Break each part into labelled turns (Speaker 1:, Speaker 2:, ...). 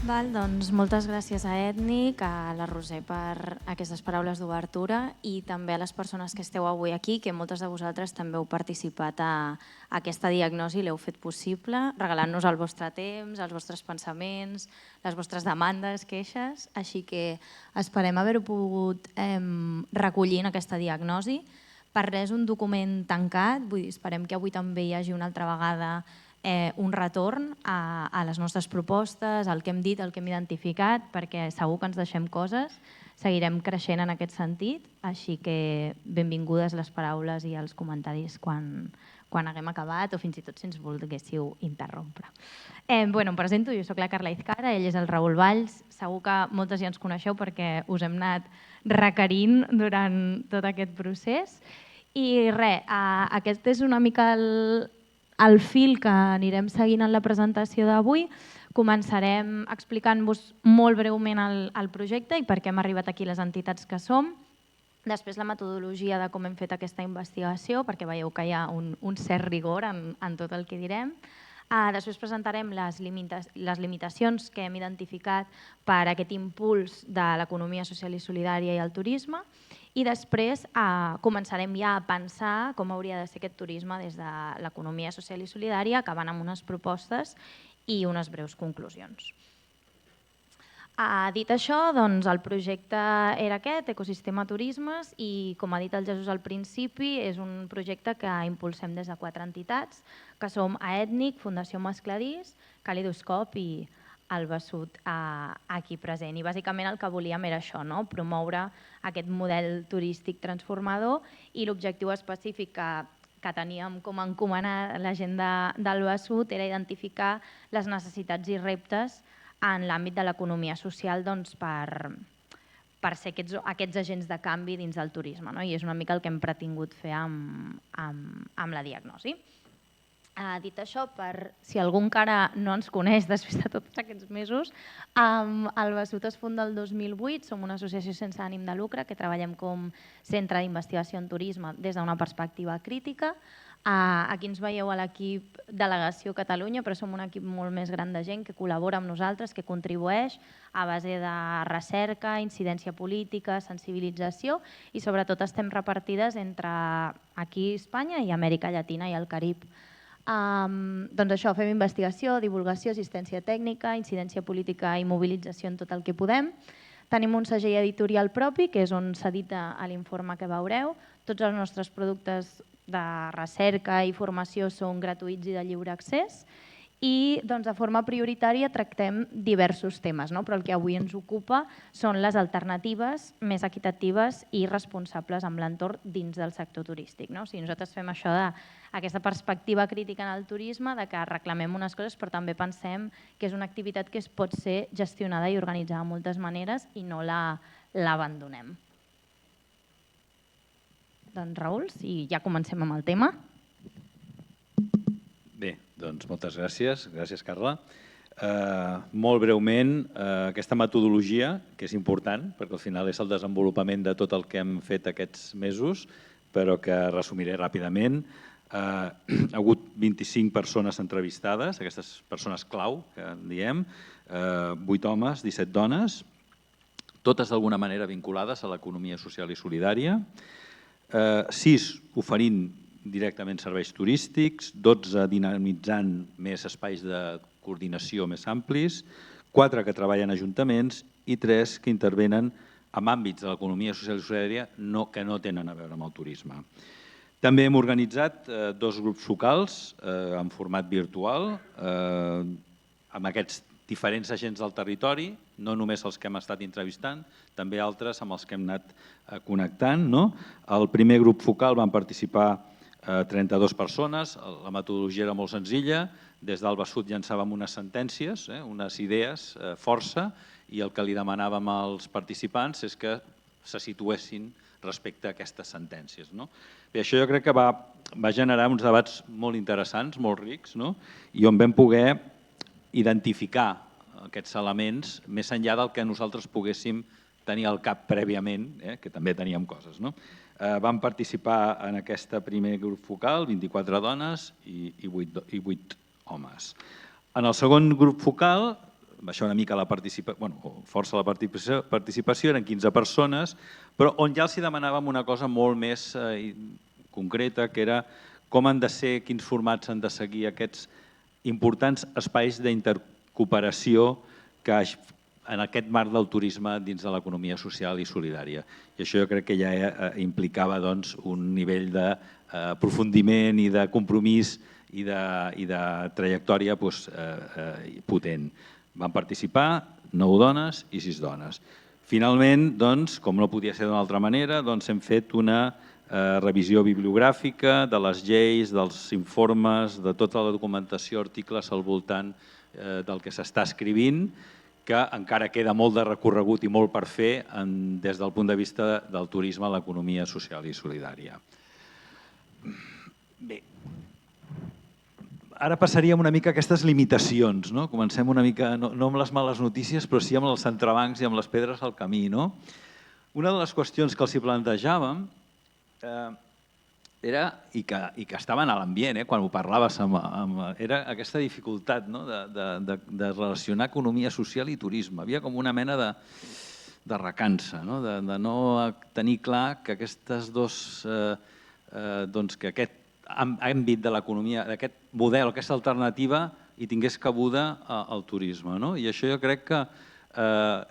Speaker 1: Doncs moltes gràcies a Ètnic, a la Roser per aquestes paraules d'obertura i també a les persones que esteu avui aquí, que moltes de vosaltres també heu participat a aquesta diagnosi i l'heu fet possible, regalant-nos el vostre temps, els vostres pensaments, les vostres demandes, queixes, així que esperem haver-ho pogut recollir en aquesta diagnosi. Per res un document tancat, vull dir, esperem que avui també hi hagi una altra vegada un retorn a les nostres propostes, al que hem dit, al que hem identificat, perquè segur que ens deixem coses, seguirem creixent en aquest sentit, així que benvingudes les paraules i els comentaris quan haguem acabat o fins i tot si ens volguéssiu interrompre. Em presento, jo soc la Carla Izcara, ell és el Raül Valls, segur que moltes ja ens coneixeu perquè us hem anat requerint durant tot aquest procés i res, aquest és una mica el fil que anirem seguint en la presentació d'avui. Començarem explicant-vos molt breument el projecte i per què hem arribat aquí les entitats que som. Després la metodologia de com hem fet aquesta investigació, perquè veieu que hi ha un cert rigor en tot el que direm. Després presentarem les limitacions que hem identificat per a aquest impuls de l'economia social i solidària i el turisme. I després començarem ja a pensar com hauria de ser aquest turisme des de l'economia social i solidària, acabant amb unes propostes i unes breus conclusions. Dit això, doncs el projecte era aquest, Ecosistema Turismes, i com ha dit el Jesús al principi, és un projecte que impulsem des de 4 entitats, que som Aètnic, Fundació Mascladís, Calidoscop i Alba Sud aquí present. I bàsicament el que volíem era això, promoure aquest model turístic transformador i l'objectiu específic que teníem com a encomanat la gent d'Alba Sud era identificar les necessitats i reptes en l'àmbit de l'economia social per ser aquests agents de canvi dins del turisme. I és una mica el que hem pretingut fer amb la diagnosi. Dit això, si algú encara no ens coneix després de tots aquests mesos, Alba Sud es funda el 2008, som una associació sense ànim de lucre que treballem com centre d'investigació en turisme des d'una perspectiva crítica. Aquí ens veieu a l'equip Delegació Catalunya, però som un equip molt més gran de gent que col·labora amb nosaltres, que contribueix a base de recerca, incidència política, sensibilització i sobretot estem repartides entre aquí Espanya i Amèrica Llatina i el Carib. Doncs això, fem investigació, divulgació, assistència tècnica, incidència política i mobilització en tot el que podem. Tenim un segell editorial propi, que és on s'edita l'informe que veureu. Tots els nostres productes de recerca i formació són gratuïts i de lliure accés i de forma prioritària tractem diversos temes, però el que avui ens ocupa són les alternatives més equitatives i responsables amb l'entorn dins del sector turístic. Nosaltres fem això d'aquesta perspectiva crítica en el turisme, de que reclamem unes coses però també pensem que és una activitat que es pot ser gestionada i organitzada de moltes maneres i no l'abandonem. Doncs Raül, si ja comencem amb el tema.
Speaker 2: Bé, doncs moltes gràcies. Gràcies, Carla. Molt breument, aquesta metodologia, que és important, perquè al final és el desenvolupament de tot el que hem fet aquests mesos, però que resumiré ràpidament. Ha hagut 25 persones entrevistades, aquestes persones clau, que en diem, 8 homes, 17 dones, totes d'alguna manera vinculades a l'economia social i solidària, 6 oferint directament serveis turístics, 12 dinamitzant més espais de coordinació més amplis, 4 que treballen a ajuntaments i 3 que intervenen en àmbits de l'economia social i solidària que no tenen a veure amb el turisme. També hem organitzat 2 grups focals en format virtual amb aquests diferents agents del territori, no només els que hem estat entrevistant, també altres amb els que hem anat connectant. Al primer grup focal van participar 32 persones, la metodologia era molt senzilla, des d'Alba Sud llançàvem unes sentències, unes idees força, i el que li demanàvem als participants és que se situessin respecte a aquestes sentències. Bé, això jo crec que va generar uns debats molt interessants, molt rics, i on vam poder identificar aquests elements més enllà del que nosaltres poguéssim tenir al cap prèviament, que també teníem coses. Van participar en aquest primer grup focal 24 dones i 8 homes. En el segon grup focal baixar una mica la participació, força la participació, eren 15 persones, però on ja els demanàvem una cosa molt més concreta, que era com han de ser, quins formats han de seguir aquests importants espais d'intercooperació que en aquest marc del turisme dins de l'economia social i solidària. I això jo crec que ja implicava un nivell d'aprofundiment i de compromís i de trajectòria potent. Van participar 9 dones i 6 dones. Finalment, com no podia ser d'una altra manera, hem fet una revisió bibliogràfica de les lleis, dels informes, de tota la documentació, articles al voltant del que s'està escrivint, que encara queda molt de recorregut i molt per fer des del punt de vista del turisme a l'economia social i solidària. Bé, ara passaríem una mica a aquestes limitacions. Comencem una mica, no amb les males notícies, però sí amb els entrebancs i amb les pedres al camí. Una de les qüestions que els plantejàvem era, i que estaven a l'ambient quan ho parlaves, era aquesta dificultat de relacionar economia social i turisme. Havia com una mena de recança, de no tenir clar que aquestes dues, que aquest àmbit de l'economia, d'aquest model, aquesta alternativa, hi tingués cabuda al turisme. I això jo crec que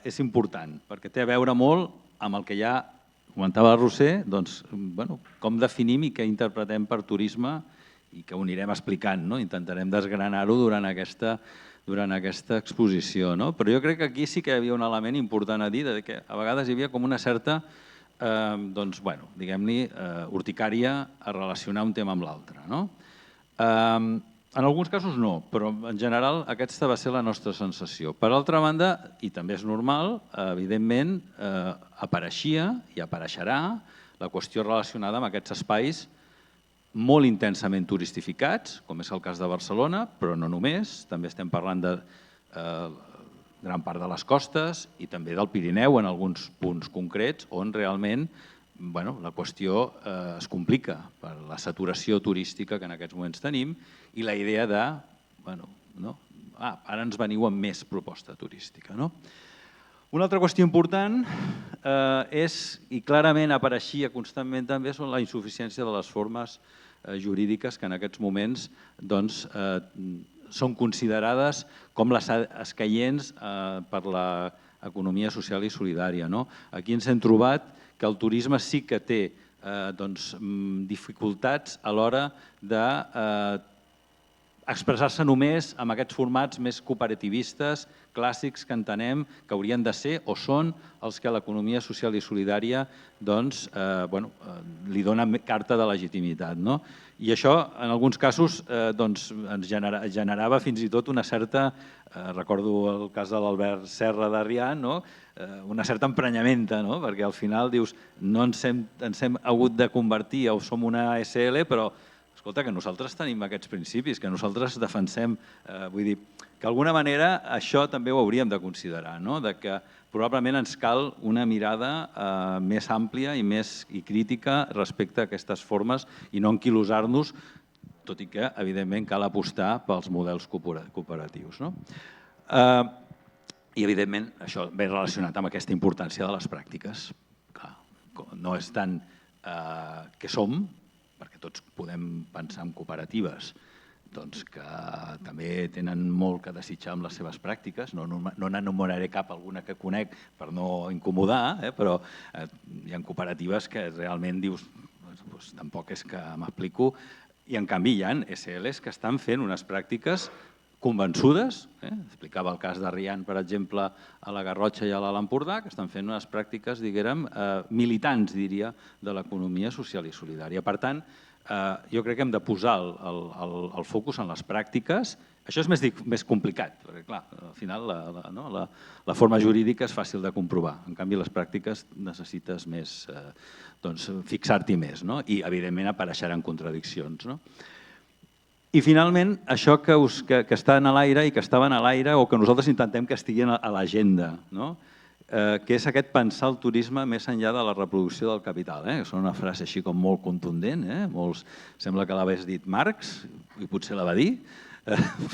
Speaker 2: és important, perquè té a veure molt amb el que ja comentava la Roser, com definim i què interpretem per turisme i que ho anirem explicant, intentarem desgranar-ho durant aquesta exposició. Però jo crec que aquí sí que hi havia un element important a dir, que a vegades hi havia com una certa, diguem-ne, urticària a relacionar un tema amb l'altre. En alguns casos no, però en general aquesta va ser la nostra sensació. Per altra banda, i també és normal, evidentment apareixia i apareixerà la qüestió relacionada amb aquests espais molt intensament turistificats, com és el cas de Barcelona, però no només, també estem parlant de gran part de les costes i també del Pirineu en alguns punts concrets on realment la qüestió es complica per la saturació turística que en aquests moments tenim i la idea de, ara ens veniu amb més proposta turística. Una altra qüestió important és, i clarament apareixia constantment també, són la insuficiència de les formes jurídiques que en aquests moments són considerades com les escaients per l'economia social i solidària. Aquí ens hem trobat que el turisme sí que té dificultats a l'hora d'expressar-se només amb aquests formats més cooperativistes, clàssics que entenem que haurien de ser o són els que l'economia social i solidària li dona carta de legitimitat. I això, en alguns casos, ens generava fins i tot una certa, recordo el cas de l'Albert Serra d'Arrià, una certa emprenyamenta, perquè al final dius no ens hem hagut de convertir o som una SL, però escolta, que nosaltres tenim aquests principis, que nosaltres defensem, vull dir, que d'alguna manera això també ho hauríem de considerar, que probablement ens cal una mirada més àmplia i crítica respecte a aquestes formes i no enquilosar-nos, tot i que, evidentment, cal apostar pels models cooperatius. I, evidentment, això ve relacionat amb aquesta importància de les pràctiques. No és tant què som, perquè tots podem pensar en cooperatives que també tenen molt que desitjar amb les seves pràctiques. No n'enumeraré cap, alguna que conec per no incomodar, però hi ha cooperatives que realment dius tampoc és que m'explico, i en canvi hi ha SLs que estan fent unes pràctiques convençudes, explicava el cas d'Arrià, per exemple, a la Garrotxa i a l'Alt Empordà, que estan fent unes pràctiques, diguem, militants, diria, de l'economia social i solidària. Per tant, jo crec que hem de posar el focus en les pràctiques. Això és més complicat, perquè, clar, al final la forma jurídica és fàcil de comprovar. En canvi, les pràctiques necessites més fixar-t'hi més i, evidentment, apareixeran contradiccions. I, finalment, això que està a l'aire i que estaven a l'aire o que nosaltres intentem que estiguin a l'agenda, que és aquest pensar el turisme més enllà de la reproducció del capital. És una frase així com molt contundent, sembla que l'hagués dit Marx, i potser la va dir,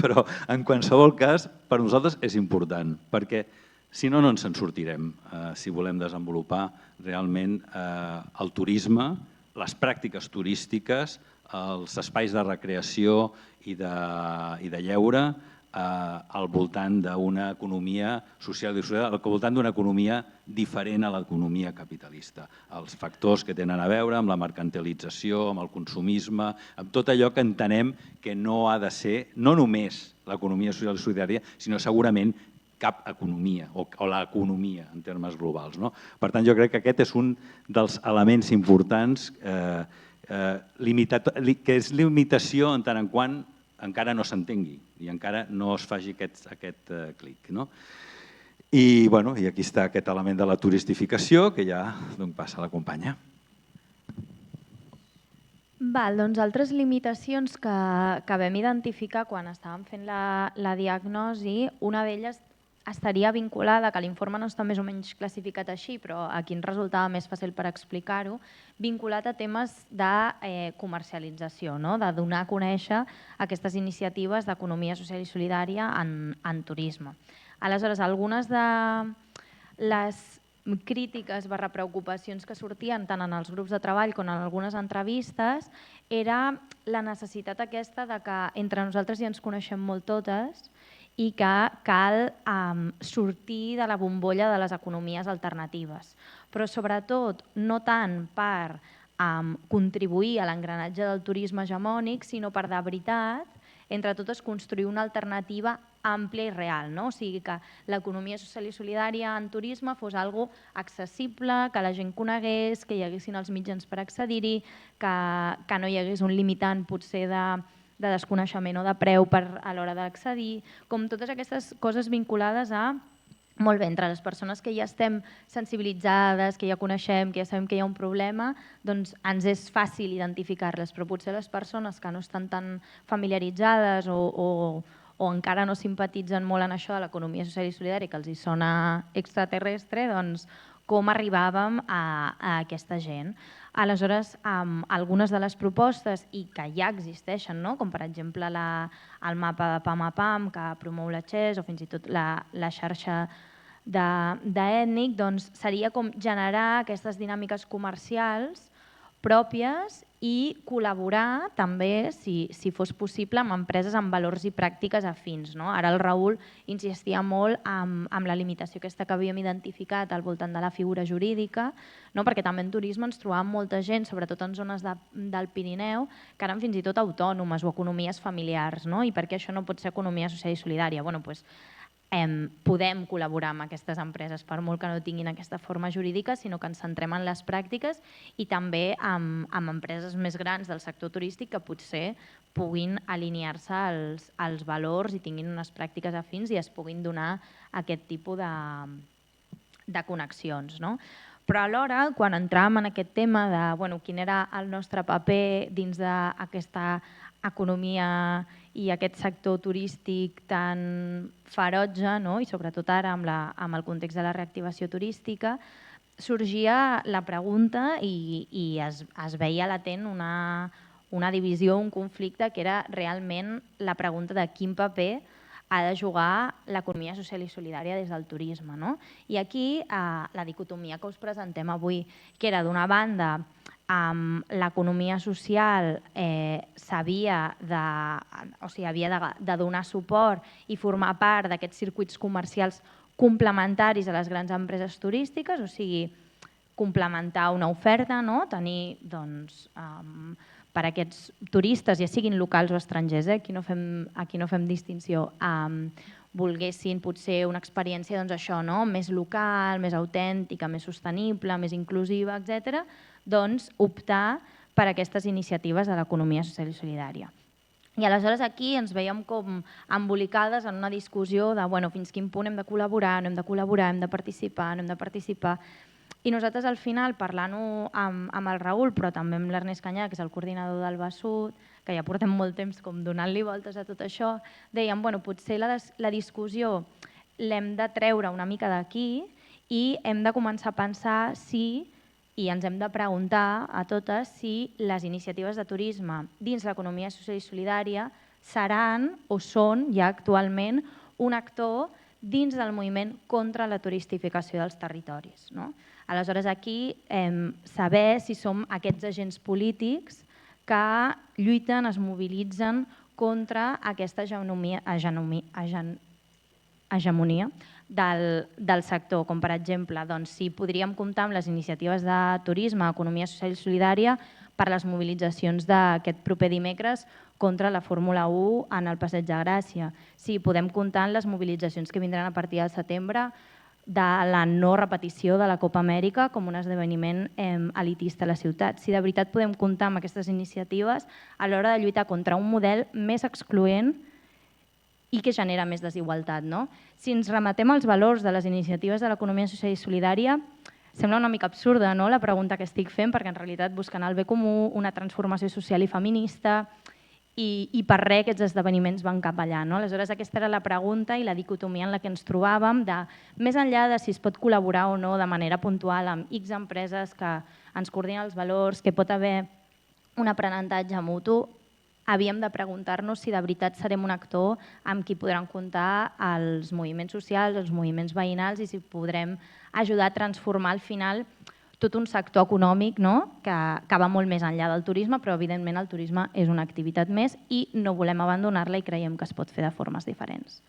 Speaker 2: Però en qualsevol cas, per nosaltres és important, perquè si no, no ens en sortirem si volem desenvolupar realment el turisme, les pràctiques turístiques, els espais de recreació i de lleure al voltant d'una economia social i social, al voltant d'una economia diferent a l'economia capitalista. Els factors que tenen a veure amb la mercantilització, amb el consumisme, amb tot allò que entenem que no ha de ser, no només l'economia social i solidària, sinó segurament cap economia o l'economia en termes globals. Per tant, jo crec que aquest és un dels elements importants que és limitació en tant en quant encara no s'entengui i encara no es faci aquest clic. I aquí està aquest element de la turistificació que ja passa a la companya.
Speaker 1: Doncs altres limitacions que vam identificar quan estàvem fent la diagnosi, una d'elles estaria vinculada, que l'informe no està més o menys classificat així, però aquí ens resultava més fàcil per explicar-ho, vinculat a temes de comercialització, de donar a conèixer aquestes iniciatives d'economia social i solidària en turisme. Aleshores, algunes de les crítiques / preocupacions que sortien tant en els grups de treball com en algunes entrevistes era la necessitat aquesta de que entre nosaltres ja ens coneixem molt totes i que cal sortir de la bombolla de les economies alternatives. Però sobretot no tant per contribuir a l'engranatge del turisme hegemònic, sinó per de veritat, entre totes, construir una alternativa àmplia i real. O sigui, que l'economia social i solidària en turisme fos algo accessible, que la gent conegués, que hi haguessin els mitjans per accedir-hi, que no hi hagués un limitant potser de desconeixement o de preu a l'hora d'accedir, com totes aquestes coses vinculades a, molt bé, entre les persones que ja estem sensibilitzades, que ja coneixem, que ja sabem que hi ha un problema, doncs ens és fàcil identificar-les, però potser les persones que no estan tan familiaritzades o encara no simpatitzen molt en això de l'economia social i solidària, que els hi sona extraterrestre, doncs com arribàvem a aquesta gent. Aleshores, algunes de les propostes i que ja existeixen, com per exemple el mapa de PAM-a-PAM que promou la XES o fins i tot la xarxa d'ètnic, doncs seria com generar aquestes dinàmiques comercials pròpies i col·laborar també, si fos possible, amb empreses amb valors i pràctiques afins. Ara el Raül insistia molt amb la limitació aquesta que havíem identificat al voltant de la figura jurídica, perquè també en turisme ens trobàvem molta gent, sobretot en zones del Pirineu, que eren fins i tot autònomes o economies familiars. I per què això no pot ser economia social i solidària? Podem col·laborar amb aquestes empreses, per molt que no tinguin aquesta forma jurídica, sinó que ens centrem en les pràctiques i també amb empreses més grans del sector turístic que potser puguin alinear-se als valors i tinguin unes pràctiques afins i es puguin donar aquest tipus de connexions. Però alhora, quan entràvem en aquest tema de quin era el nostre paper dins d'aquesta economia i aquest sector turístic tan ferotge, i sobretot ara amb el context de la reactivació turística, sorgia la pregunta i es veia latent una divisió, un conflicte, que era realment la pregunta de quin paper ha de jugar l'economia social i solidària des del turisme. I aquí la dicotomia que us presentem avui, que era d'una banda l'economia social havia de donar suport i formar part d'aquests circuits comercials complementaris a les grans empreses turístiques, o sigui, complementar una oferta, tenir per a aquests turistes, ja siguin locals o estrangers, aquí no fem distinció, volguessin potser una experiència més local, més autèntica, més sostenible, més inclusiva, etc., doncs optar per aquestes iniciatives de l'economia social i solidària. I aleshores aquí ens veiem com embolicades en una discussió de fins quin punt hem de col·laborar, no hem de col·laborar, hem de participar, no hem de participar. I nosaltres al final, parlant-ho amb el Raül, però també amb l'Ernest Canyà, que és el coordinador del Besut, que ja portem molt temps com donant-li voltes a tot això, dèiem, potser la discussió l'hem de treure una mica d'aquí i hem de començar a pensar i ens hem de preguntar a totes si les iniciatives de turisme dins l'economia social i solidària seran o són ja actualment un actor dins del moviment contra la turistificació dels territoris. Aleshores, aquí saber si som aquests agents polítics que lluiten, es mobilitzen contra aquesta hegemonia del sector, com per exemple, si podríem comptar amb les iniciatives de turisme, economia social i solidària per les mobilitzacions d'aquest proper dimecres contra la Fórmula 1 en el Passeig de Gràcia. Si podem comptar amb les mobilitzacions que vindran a partir de setembre de la no repetició de la Copa Amèrica com un esdeveniment elitista a la ciutat. Si de veritat podem comptar amb aquestes iniciatives a l'hora de lluitar contra un model més excloent i que genera més desigualtat. Si ens remetem als valors de les iniciatives de l'economia social i solidària, sembla una mica absurda la pregunta que estic fent, perquè en realitat busquen el bé comú, una transformació social i feminista, i per res aquests esdeveniments van cap allà. Aleshores, aquesta era la pregunta i la dicotomia en la que ens trobàvem, de més enllà de si es pot col·laborar o no de manera puntual amb X empreses que ens coordinen els valors, que pot haver un aprenentatge mutu, havíem de preguntar-nos si de veritat serem un actor amb qui podran comptar els moviments socials, els moviments veïnals, i si podrem ajudar a transformar al final tot un sector econòmic que va molt més enllà del turisme, però evidentment el turisme és una activitat més i no volem abandonar-la i creiem que es pot fer de formes diferents.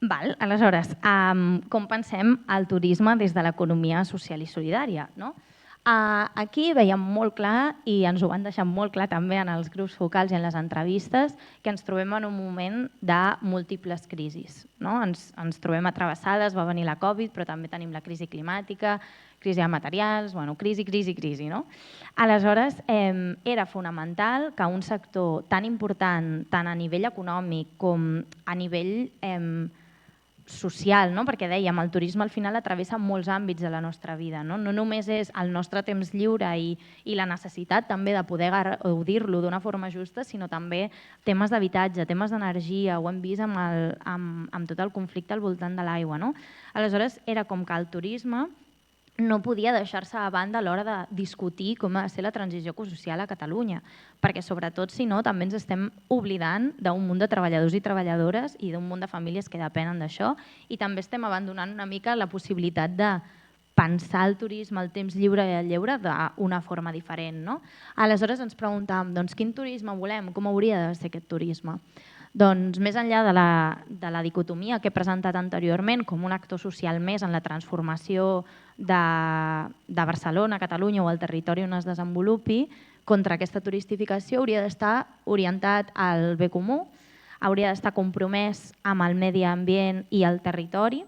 Speaker 1: Aleshores, com pensem el turisme des de l'economia social i solidària? Aquí veiem molt clar, i ens ho van deixar molt clar també en els grups focals i en les entrevistes, que ens trobem en un moment de múltiples crisis. Ens trobem atravessades, va venir la Covid, però també tenim la crisi climàtica, crisi de materials, crisi. Aleshores, era fonamental que un sector tan important, tant a nivell econòmic com a nivell social, perquè dèiem, el turisme al final atravessa molts àmbits de la nostra vida. No només és el nostre temps lliure i la necessitat també de poder gaudir-lo d'una forma justa, sinó també temes d'habitatge, temes d'energia, ho hem vist amb tot el conflicte al voltant de l'aigua. Aleshores, era com que el turisme no podia deixar-se a banda a l'hora de discutir com ha de ser la transició ecosocial a Catalunya, perquè sobretot, si no, també ens estem oblidant d'un munt de treballadors i treballadores i d'un munt de famílies que depenen d'això, i també estem abandonant una mica la possibilitat de pensar el turisme, el temps lliure i el lleure d'una forma diferent. Aleshores ens preguntàvem, quin turisme volem? Com hauria de ser aquest turisme? Doncs més enllà de la dicotomia que he presentat anteriorment com un actor social més en la transformació de Barcelona, Catalunya o el territori on es desenvolupi, contra aquesta turistificació hauria d'estar orientat al bé comú, hauria d'estar compromès amb el medi ambient i el territori,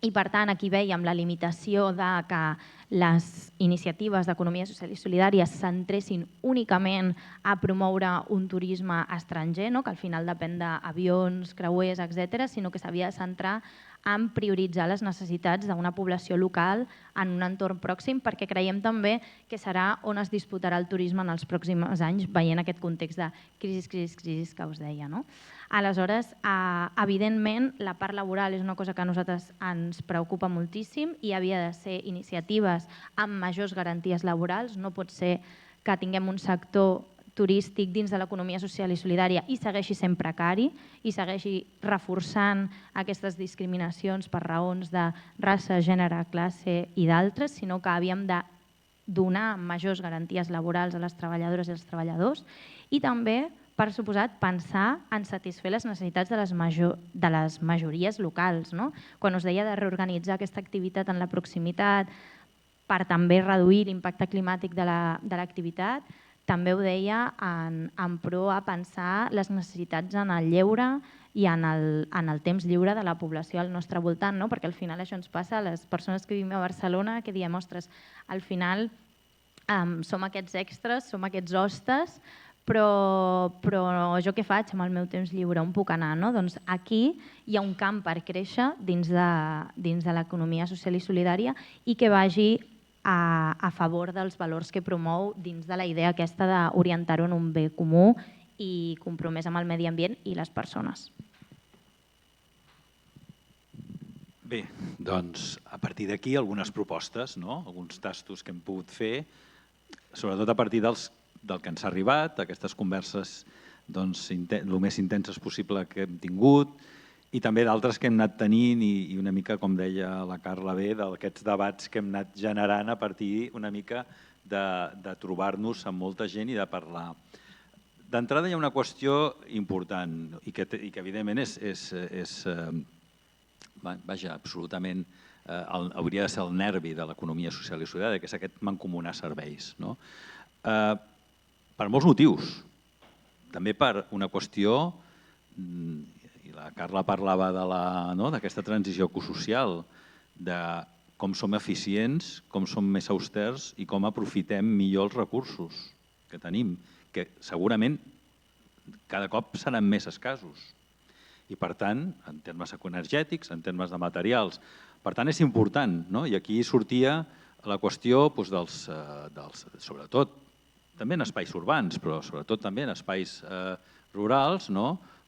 Speaker 1: i per tant aquí veiem la limitació de que les iniciatives d'economia social i solidària es centressin únicament a promoure un turisme estranger, que al final depèn d'avions, creuers, etc., sinó que s'havia de centrar en prioritzar les necessitats d'una població local en un entorn pròxim, perquè creiem també que serà on es disputarà el turisme en els pròxims anys, veient aquest context de crisi que us deia. Aleshores, evidentment, la part laboral és una cosa que a nosaltres ens preocupa moltíssim i havia de ser iniciatives amb majors garanties laborals. No pot ser que tinguem un sector turístic dins de l'economia social i solidària i segueixi sent precari i segueixi reforçant aquestes discriminacions per raons de raça, gènere, classe i d'altres, sinó que havíem de donar majors garanties laborals a les treballadores i els treballadors i també, per suposat, pensar en satisfer les necessitats de les majories locals. Quan us deia de reorganitzar aquesta activitat en la proximitat per també reduir l'impacte climàtic de l'activitat, també ho deia en pro a pensar les necessitats en el lleure i en el temps lliure de la població al nostre voltant, perquè al final això ens passa a les persones que vivim a Barcelona, que diem, ostres, al final som aquests extras, som aquests hostes, però jo què faig amb el meu temps lliure? On puc anar? Doncs aquí hi ha un camp per créixer dins de l'economia social i solidària i que vagi a favor dels valors que promou dins de la idea aquesta d'orientar-ho en un bé comú i compromès amb el medi ambient i les persones.
Speaker 2: Bé, doncs a partir d'aquí algunes propostes, alguns tastos que hem pogut fer, sobretot a partir dels del que ens ha arribat, aquestes converses el més intenses possible que hem tingut, i també d'altres que hem anat tenint i una mica, com deia la Carla bé, d'aquests debats que hem anat generant a partir una mica de trobar-nos amb molta gent i de parlar. D'entrada hi ha una qüestió important i que evidentment és absolutament hauria de ser el nervi de l'economia social i solidària, que és aquest mancomunar serveis. Per molts motius. També per una qüestió, i la Carla parlava d'aquesta transició ecosocial, de com som eficients, com som més austers i com aprofitem millor els recursos que tenim, que segurament cada cop seran més escassos. I per tant, en termes ecoenergètics, en termes de materials, per tant és important. I aquí sortia la qüestió sobretot, també en espais urbans, però sobretot també en espais rurals,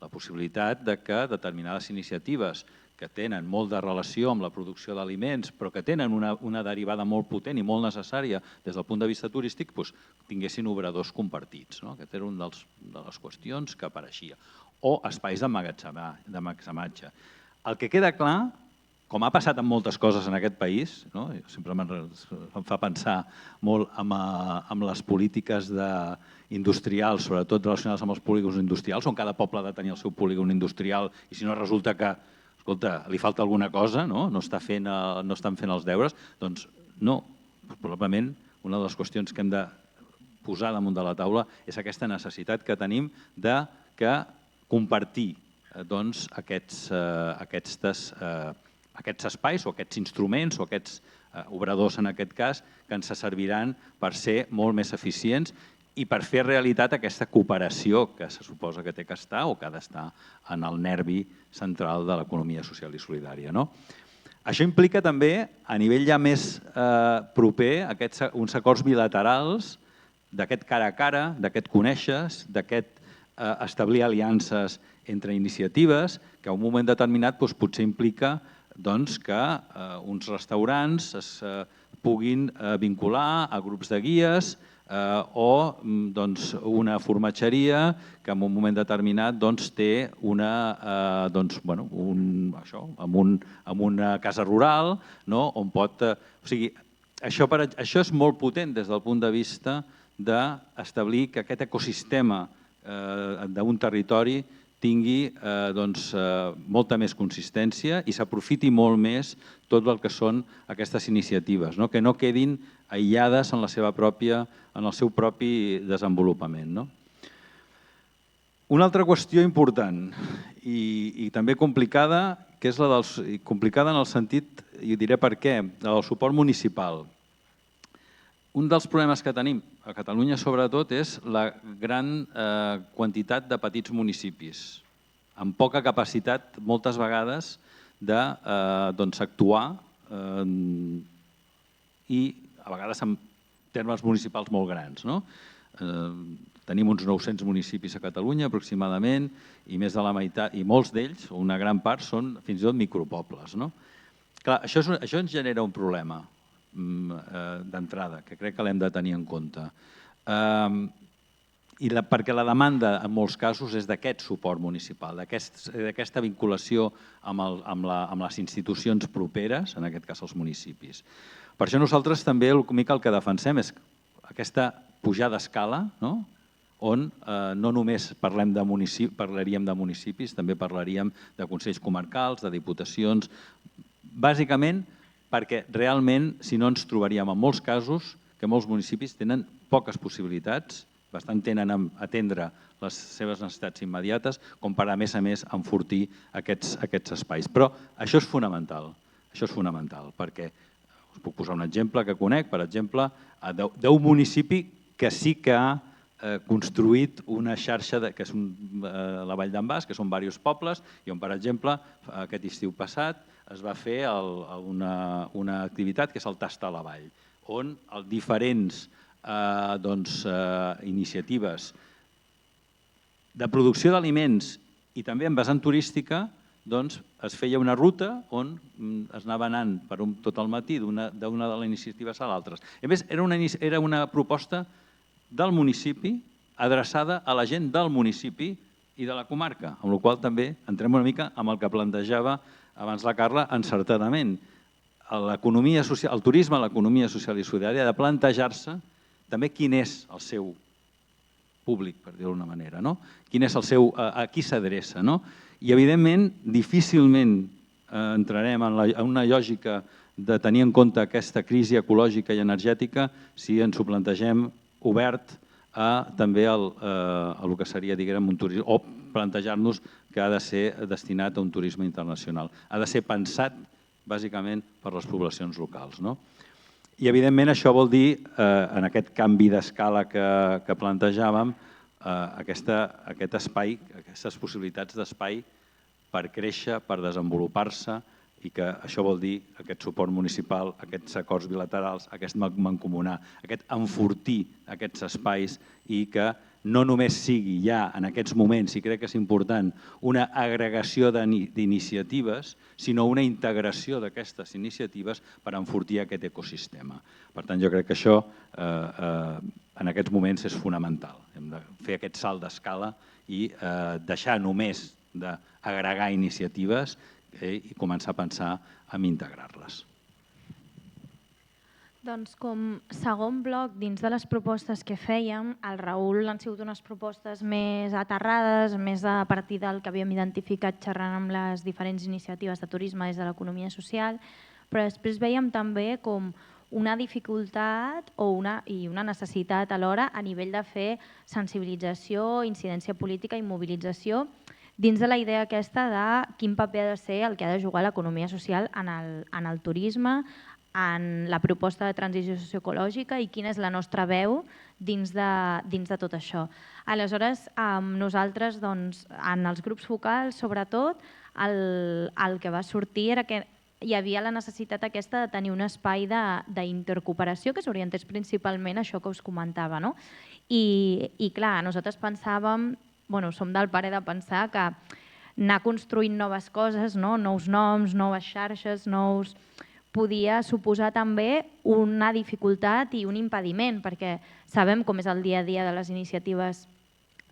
Speaker 2: la possibilitat que determinades iniciatives que tenen molt de relació amb la producció d'aliments, però que tenen una derivada molt potent i molt necessària des del punt de vista turístic, tinguessin obradors compartits. Aquesta era una de les qüestions que apareixia. O espais d'emmagatzematge. El que queda clar, com ha passat amb moltes coses en aquest país, sempre em fa pensar molt en les polítiques industrials, sobretot relacionades amb els polígons industrials, on cada poble ha de tenir el seu polígon industrial i si no resulta que, escolta, li falta alguna cosa, no estan fent els deures, doncs no. Probablement una de les qüestions que hem de posar damunt de la taula és aquesta necessitat que tenim de compartir aquests espais o aquests instruments o aquests obradors, en aquest cas, que ens serviran per ser molt més eficients i per fer realitat aquesta cooperació que se suposa que té que estar o que ha d'estar en el nervi central de l'economia social i solidària. Això implica també, a nivell ja més proper, uns acords bilaterals d'aquest cara a cara, d'aquest conèixer, d'aquest establir aliances entre iniciatives que a un moment determinat potser implica que uns restaurants es puguin vincular a grups de guies o una formatgeria que en un moment determinat té amb una casa rural on pot... O sigui, això és molt potent des del punt de vista d'establir que aquest ecosistema d'un territori tingui molta més consistència i s'aprofiti molt més tot el que són aquestes iniciatives, que no quedin aïllades en el seu propi desenvolupament. Una altra qüestió important i també complicada, que és complicada en el sentit, i diré per què, del suport municipal. Un dels problemes que tenim a Catalunya, sobretot, és la gran quantitat de petits municipis, amb poca capacitat, moltes vegades, d'actuar i, a vegades, en termes municipals molt grans. Tenim uns 900 municipis a Catalunya, aproximadament, i més de la meitat, i molts d'ells, una gran part, són fins i tot micropobles. Clar, això ens genera un problema d'entrada, que crec que l'hem de tenir en compte. Perquè la demanda, en molts casos, és d'aquest suport municipal, d'aquesta vinculació amb les institucions properes, en aquest cas els municipis. Per això nosaltres també el que defensem és aquesta pujada d'escala, on no només parlaríem de municipis, també parlaríem de consells comarcals, de diputacions, bàsicament perquè realment, si no, ens trobaríem en molts casos que molts municipis tenen poques possibilitats, bastant tenen a atendre les seves necessitats immediates, com per, a més, enfortir aquests espais. Però això és fonamental, perquè us puc posar un exemple que conec, per exemple, d'un municipi que sí que ha construït una xarxa, que és la Vall d'en Bas, que són diversos pobles, i on, per exemple, aquest estiu passat es va fer una activitat que és el Tasta a la Vall, on diferents iniciatives de producció d'aliments i també en vessant turística es feia una ruta on es anava anant per tot el matí d'una de les iniciatives a l'altra. A més, era una proposta del municipi adreçada a la gent del municipi i de la comarca, amb la qual cosa també entrem una mica amb el que plantejava abans la Carla encertadament. El turisme a l'economia social i solidària ha de plantejar-se també quin és el seu públic, per dir-ho d'una manera, quin és el seu, a qui s'adreça. I, evidentment, difícilment entrarem en una lògica de tenir en compte aquesta crisi ecològica i energètica si ens ho plantegem obert també al que seria, diguem, un turisme, o plantejar-nos que ha de ser destinat a un turisme internacional. Ha de ser pensat, bàsicament, per les poblacions locals. I, evidentment, això vol dir, en aquest canvi d'escala que plantejàvem, aquest espai, aquestes possibilitats d'espai per créixer, per desenvolupar-se, i que això vol dir aquest suport municipal, aquests acords bilaterals, aquest mancomunar, aquest enfortir aquests espais i que no només sigui ja en aquests moments, i crec que és important, una agregació d'iniciatives, sinó una integració d'aquestes iniciatives per enfortir aquest ecosistema. Per tant, jo crec que això en aquests moments és fonamental. Hem de fer aquest salt d'escala i deixar només d'agregar iniciatives i començar a pensar en integrar-les.
Speaker 1: Doncs com segon bloc dins de les propostes que fèiem, el Raül han sigut unes propostes més aterrades, més a partir del que havíem identificat xerrant amb les diferents iniciatives de turisme des de l'economia social, però després veiem també com una dificultat i una necessitat alhora a nivell de fer sensibilització, incidència política i mobilització dins de la idea aquesta de quin paper ha de ser el que ha de jugar l'economia social en el turisme, en la proposta de transició socioecològica i quina és la nostra veu dins de tot això. Aleshores, nosaltres, en els grups focals, sobretot, el que va sortir era que hi havia la necessitat aquesta de tenir un espai d'intercooperació que s'orientés principalment a això que us comentava. I clar, nosaltres pensàvem, som del parer de pensar que anar construint noves coses, nous noms, noves xarxes, podia suposar també una dificultat i un impediment, perquè sabem com és el dia a dia de les iniciatives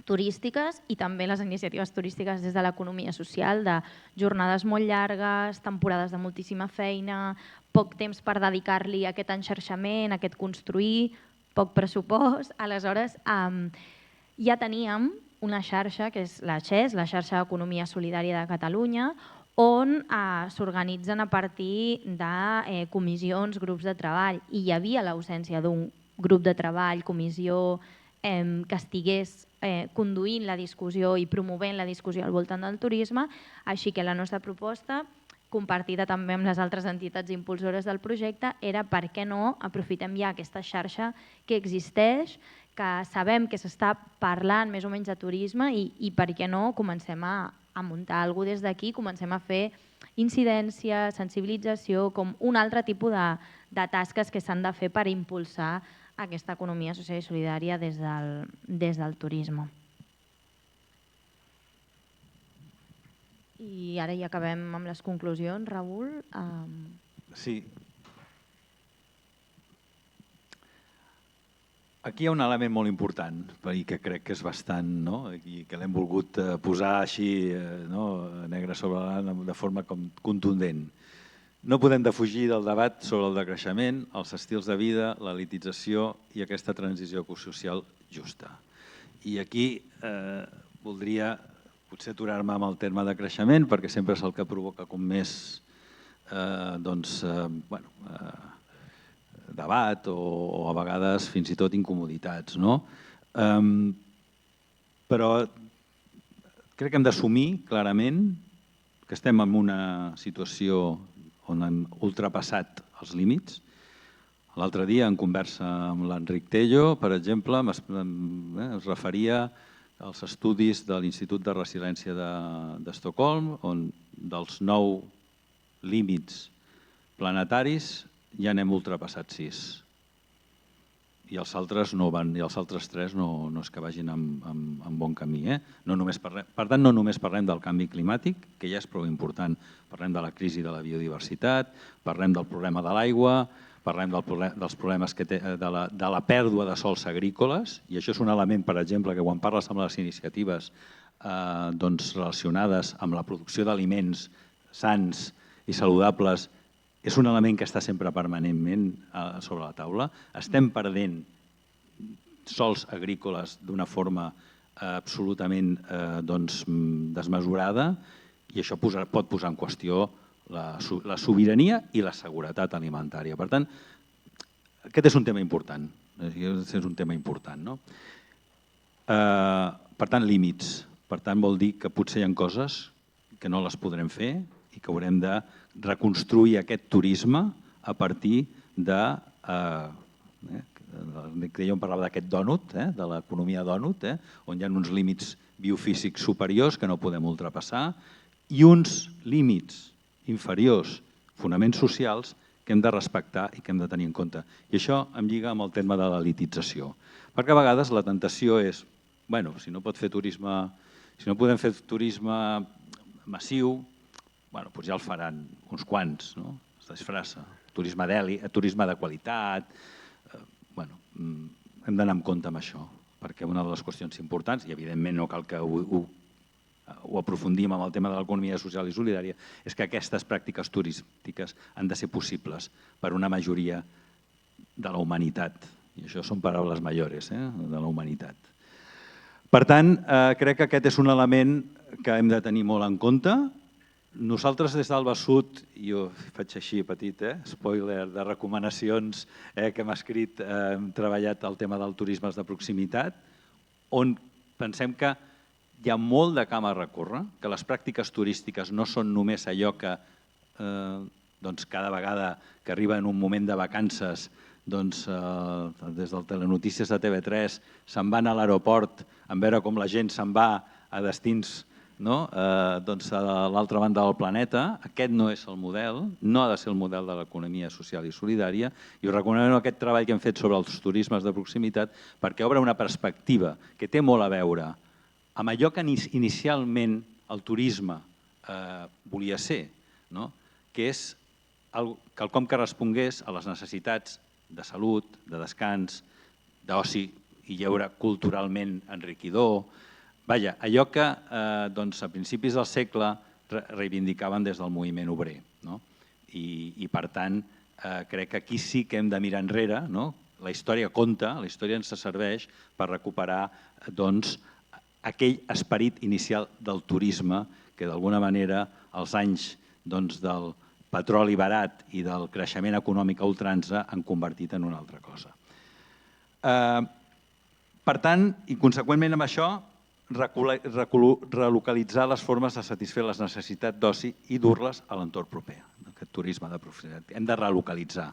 Speaker 1: turístiques i també les iniciatives turístiques des de l'economia social, de jornades molt llargues, temporades de moltíssima feina, poc temps per dedicar-li a aquest enxarxament, a aquest construir, poc pressupost. Aleshores, ja teníem una xarxa, que és la XES, la xarxa d'Economia Solidària de Catalunya, on s'organitzen a partir de comissions, grups de treball, i hi havia l'ausència d'un grup de treball, comissió, que estigués conduint la discussió i promovent la discussió al voltant del turisme, així que la nostra proposta, compartida també amb les altres entitats impulsores del projecte, era per què no aprofitem ja aquesta xarxa que existeix, que sabem que s'està parlant més o menys de turisme i per què no comencem a muntar alguna cosa des d'aquí, comencem a fer incidència, sensibilització, com un altre tipus de tasques que s'han de fer per impulsar aquesta economia social i solidària des del turisme. I ara ja acabem amb les conclusions, Raül.
Speaker 2: Sí. Aquí hi ha un element molt important i que crec que és bastant, i que l'hem volgut posar així negre sobre blanc de forma contundent. No podem defugir del debat sobre el decreixement, els estils de vida, l'elitització i aquesta transició ecosocial justa. I aquí voldria potser aturar-me amb el terme de creixement, perquè sempre és el que provoca com més debat o a vegades fins i tot incomoditats. Però crec que hem d'assumir clarament que estem en una situació on hem ultrapassat els límits. L'altre dia, en conversa amb l'Enric Tello, per exemple, es referia als estudis de l'Institut de Resiliència d'Estocolm, on dels 9 límits planetaris ja n'hem ultrapassat 6. I els altres 3 no és que vagin en bon camí. Per tant, no només parlem del canvi climàtic, que ja és prou important, parlem de la crisi de la biodiversitat, parlem del problema de l'aigua, parlem dels problemes de la pèrdua de sols agrícoles, i això és un element, per exemple, que quan parles amb les iniciatives relacionades amb la producció d'aliments sans i saludables, és un element que està sempre permanentment sobre la taula. Estem perdent sols agrícoles d'una forma absolutament desmesurada, i això pot posar en qüestió la sobirania i la seguretat alimentària. Per tant, aquest és un tema important. Per tant, límits. Per tant, vol dir que potser hi ha coses que no les podrem fer i que haurem de reconstruir aquest turisme a partir de... Jo em parlava d'aquest dònut, de l'economia dònut, on hi ha uns límits biofísics superiors que no podem ultrapassar i uns límits inferiors, fonaments socials, que hem de respectar i que hem de tenir en compte. I això em lliga amb el tema de l'elitització. Perquè a vegades la tentació és, si no podem fer turisme massiu, doncs ja el faran uns quants, es disfressa. Turisme de qualitat. Hem d'anar amb compte amb això, perquè una de les qüestions importants, i evidentment no cal que ho aprofundim amb el tema de l'economia social i solidària, és que aquestes pràctiques turístiques han de ser possibles per una majoria de la humanitat. I això són paraules mayores, de la humanitat. Per tant, crec que aquest és un element que hem de tenir molt en compte. Nosaltres des d'Alba Sud, jo faig així petit, spoiler de recomanacions que hem escrit, hem treballat el tema del turisme de proximitat, on pensem que hi ha molt de camp a recórrer, que les pràctiques turístiques no són només allò que cada vegada que arriba en un moment de vacances, des del Telenotícies de TV3 se'n van a l'aeroport a veure com la gent se'n va a destins a l'altra banda del planeta. Aquest no és el model, no ha de ser el model de l'economia social i solidària, i us recomanem aquest treball que hem fet sobre els turismes de proximitat perquè obre una perspectiva que té molt a veure amb allò que inicialment el turisme volia ser, que és quelcom que respongués a les necessitats de salut, de descans, d'oci i lleure culturalment enriquidor. Vaja, allò que a principis del segle reivindicaven des del moviment obrer. I per tant, crec que aquí sí que hem de mirar enrere. La història compta, la història ens serveix per recuperar aquell esperit inicial del turisme que d'alguna manera els anys del petroli barat i del creixement econòmic a ultrança han convertit en una altra cosa. Per tant, i conseqüentment amb això, relocalitzar les formes de satisfer les necessitats d'oci i dur-les a l'entorn proper, aquest turisme de proximitat. Hem de relocalitzar.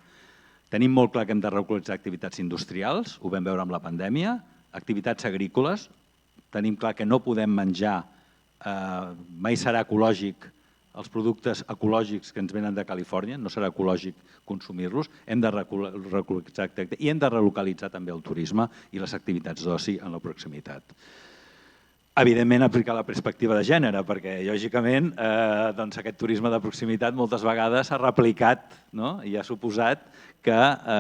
Speaker 2: Tenim molt clar que hem de relocalitzar activitats industrials, ho vam veure amb la pandèmia, activitats agrícoles. Tenim clar que no podem menjar, mai serà ecològic, els productes ecològics que ens venen de Califòrnia, no serà ecològic consumir-los, hem de relocalitzar i hem de relocalitzar també el turisme i les activitats d'oci en la proximitat. Evidentment, aplicar la perspectiva de gènere, perquè, lògicament, aquest turisme de proximitat moltes vegades s'ha replicat i ha suposat que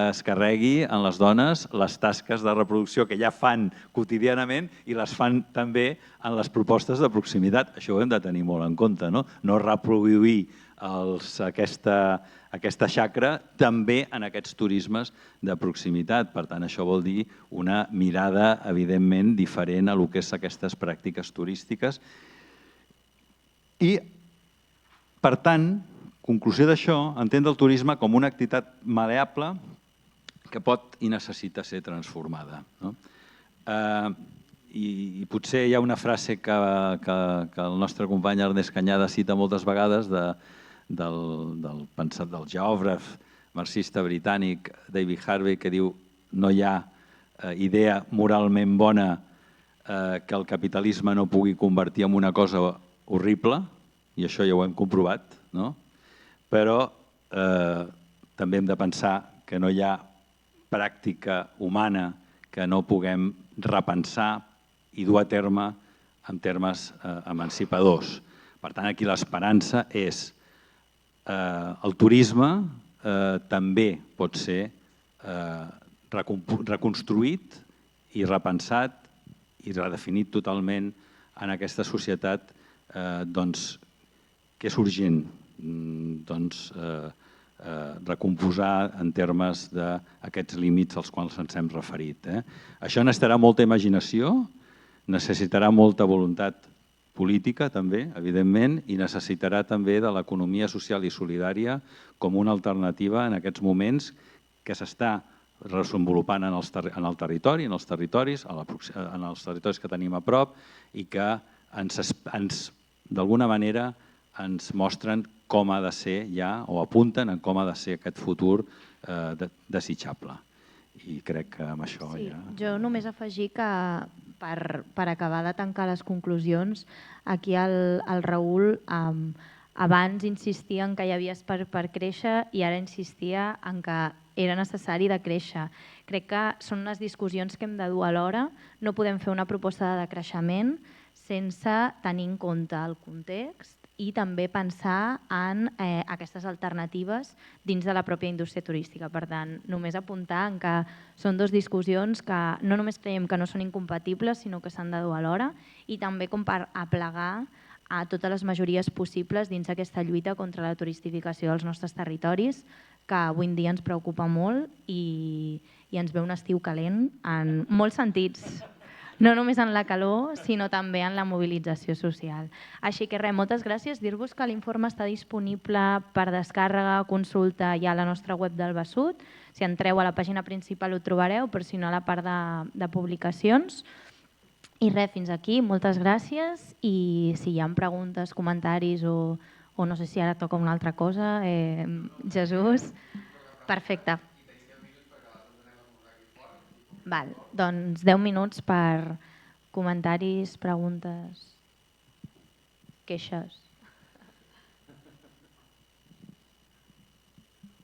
Speaker 2: es carregui en les dones les tasques de reproducció que ja fan quotidianament i les fan també en les propostes de proximitat. Això ho hem de tenir molt en compte, no reproduir aquesta xacra també en aquests turismes de proximitat. Per tant, això vol dir una mirada, evidentment, diferent a el que són aquestes pràctiques turístiques. I, per tant, conclusió d'això, entendre el turisme com una activitat maleable que pot i necessita ser transformada. I potser hi ha una frase que el nostre company Ernest Cañada cita moltes vegades del geògraf marxista britànic David Harvey, que diu no hi ha idea moralment bona que el capitalisme no pugui convertir en una cosa horrible, i això ja ho hem comprovat, però també hem de pensar que no hi ha pràctica humana que no puguem repensar i dur a terme en termes emancipadors. Per tant, aquí l'esperança és el turisme també pot ser reconstruït i repensat i redefinit totalment en aquesta societat que és urgent recomposar en termes d'aquests límits als quals ens hem referit. Això necessitarà molta imaginació, necessitarà molta voluntat política també, evidentment, i necessitarà també de l'economia social i solidària com una alternativa en aquests moments que s'està desenvolupant en el territori, en els territoris que tenim a prop i que d'alguna manera ens mostren com ha de ser ja, o apunten en com ha de ser aquest futur desitjable. I crec que amb això ja...
Speaker 1: Jo només afegir que per acabar de tancar les conclusions, aquí el Raül abans insistia en que hi havia espai per créixer i ara insistia en que era necessari de créixer. Crec que són unes discussions que hem de dur alhora. No podem fer una proposta de creixement sense tenir en compte el context i també pensar en aquestes alternatives dins de la pròpia indústria turística. Per tant, només apuntar en que són dues discussions que no només creiem que no són incompatibles, sinó que s'han de dur alhora i també com per aplegar a totes les majories possibles dins aquesta lluita contra la turistificació dels nostres territoris, que avui en dia ens preocupa molt i ens ve un estiu calent en molts sentits. No només en la calor, sinó també en la mobilització social. Així que res, moltes gràcies. Dir-vos que l'informe està disponible per descàrrega, consulta ja a la nostra web del Besut. Si entreu a la pàgina principal ho trobareu, però si no a la part de publicacions. I res, fins aquí. Moltes gràcies i si hi ha preguntes, comentaris o no sé si ara toca una altra cosa, Jesús. Perfecte. Val, doncs 10 minuts per comentaris, preguntes, queixes.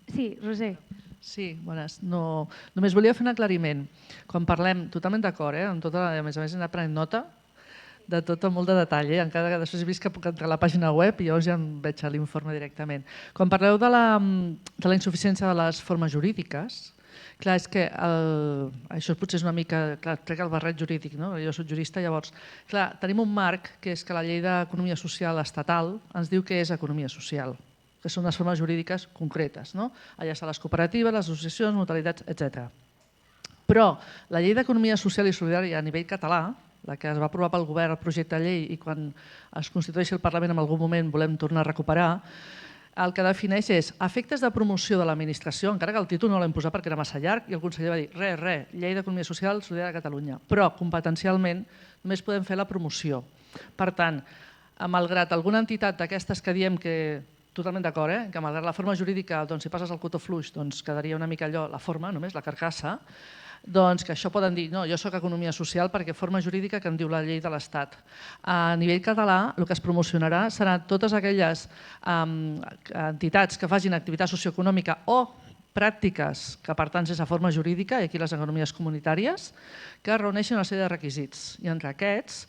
Speaker 1: Sí, Roser.
Speaker 3: Sí, bones. No, només volia fer un aclariment. Quan parlem, totalment d'acord, amb tota, a més he anat prenent nota de tot amb molt de detall, encara que després he vist que puc entrar a la pàgina web i llavors ja em veig l'informe directament. Quan parleu de la insuficiència de les formes jurídiques, clar, és que això potser és una mica, clar, trec el barret jurídic, no? Jo soc jurista, llavors, clar, tenim un marc que és que la llei d'economia social estatal ens diu que és economia social, que són les formes jurídiques concretes, no? Allà estan les cooperatives, les associacions, mutualitats, etc. Però la llei d'economia social i solidària a nivell català, la que es va aprovar pel govern, el projecte de llei, i quan es constitueixi el Parlament en algun moment volem tornar a recuperar, el que defineix és efectes de promoció de l'administració, encara que el títol no l'hem posat perquè era massa llarg, i el conseller va dir, llei d'economia social solidària de Catalunya, però competencialment només podem fer la promoció. Per tant, malgrat alguna entitat d'aquestes que diem que, totalment d'acord, que malgrat la forma jurídica, si passes el cotó fluix, quedaria una mica allò, la forma només, la carcassa, doncs que això poden dir, no, jo soc economia social perquè forma jurídica que en diu la llei de l'Estat. A nivell català el que es promocionarà seran totes aquelles entitats que facin activitat socioeconòmica o pràctiques que per tant sense forma jurídica, i aquí les economies comunitàries, que reuneixen una sèrie de requisits. I entre aquests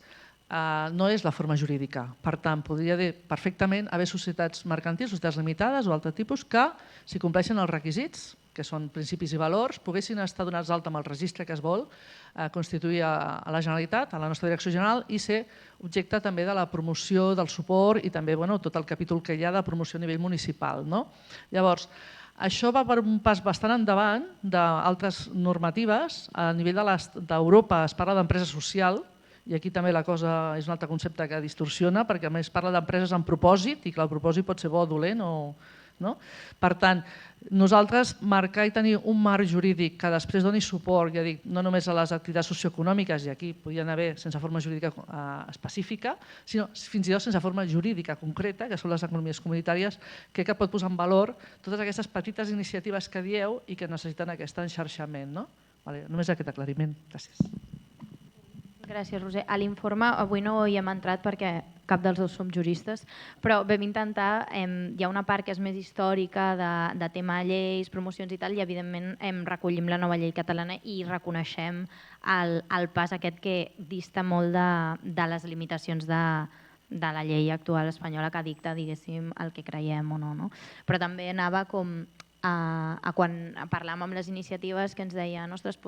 Speaker 3: no és la forma jurídica. Per tant, podria dir perfectament haver societats mercantils, societats limitades o altre tipus que, si compleixen els requisits, que són principis i valors, poguessin estar donats d'alta amb el registre que es vol constituir a la Generalitat, a la nostra Direcció General, i ser objecte també de la promoció, del suport i també tot el capítol que hi ha de promoció a nivell municipal. Llavors, això va per un pas bastant endavant d'altres normatives. A nivell d'Europa es parla d'empresa social, i aquí també la cosa és un altre concepte que distorsiona, perquè a més parla d'empreses amb propòsit, i que el propòsit pot ser bo o dolent o... Per tant, nosaltres marcar i tenir un marc jurídic que després doni suport, ja dic, no només a les activitats socioeconòmiques, i aquí podien haver sense forma jurídica específica, sinó fins i tot sense forma jurídica concreta, que són les economies comunitàries, crec que pot posar en valor totes aquestes petites iniciatives que dieu i que necessiten aquest enxarxament. Només aquest aclariment. Gràcies.
Speaker 1: Gràcies, Roser. A l'informe avui no hi hem entrat perquè cap dels dos som juristes, però vam intentar, hi ha una part que és més històrica de tema lleis, promocions i tal, i evidentment recollim la nova llei catalana i reconeixem el pas aquest que dista molt de les limitacions de la llei actual espanyola que dicta, diguéssim, el que creiem o no. Però també anava com quan parlàvem amb les iniciatives que ens deien ostres,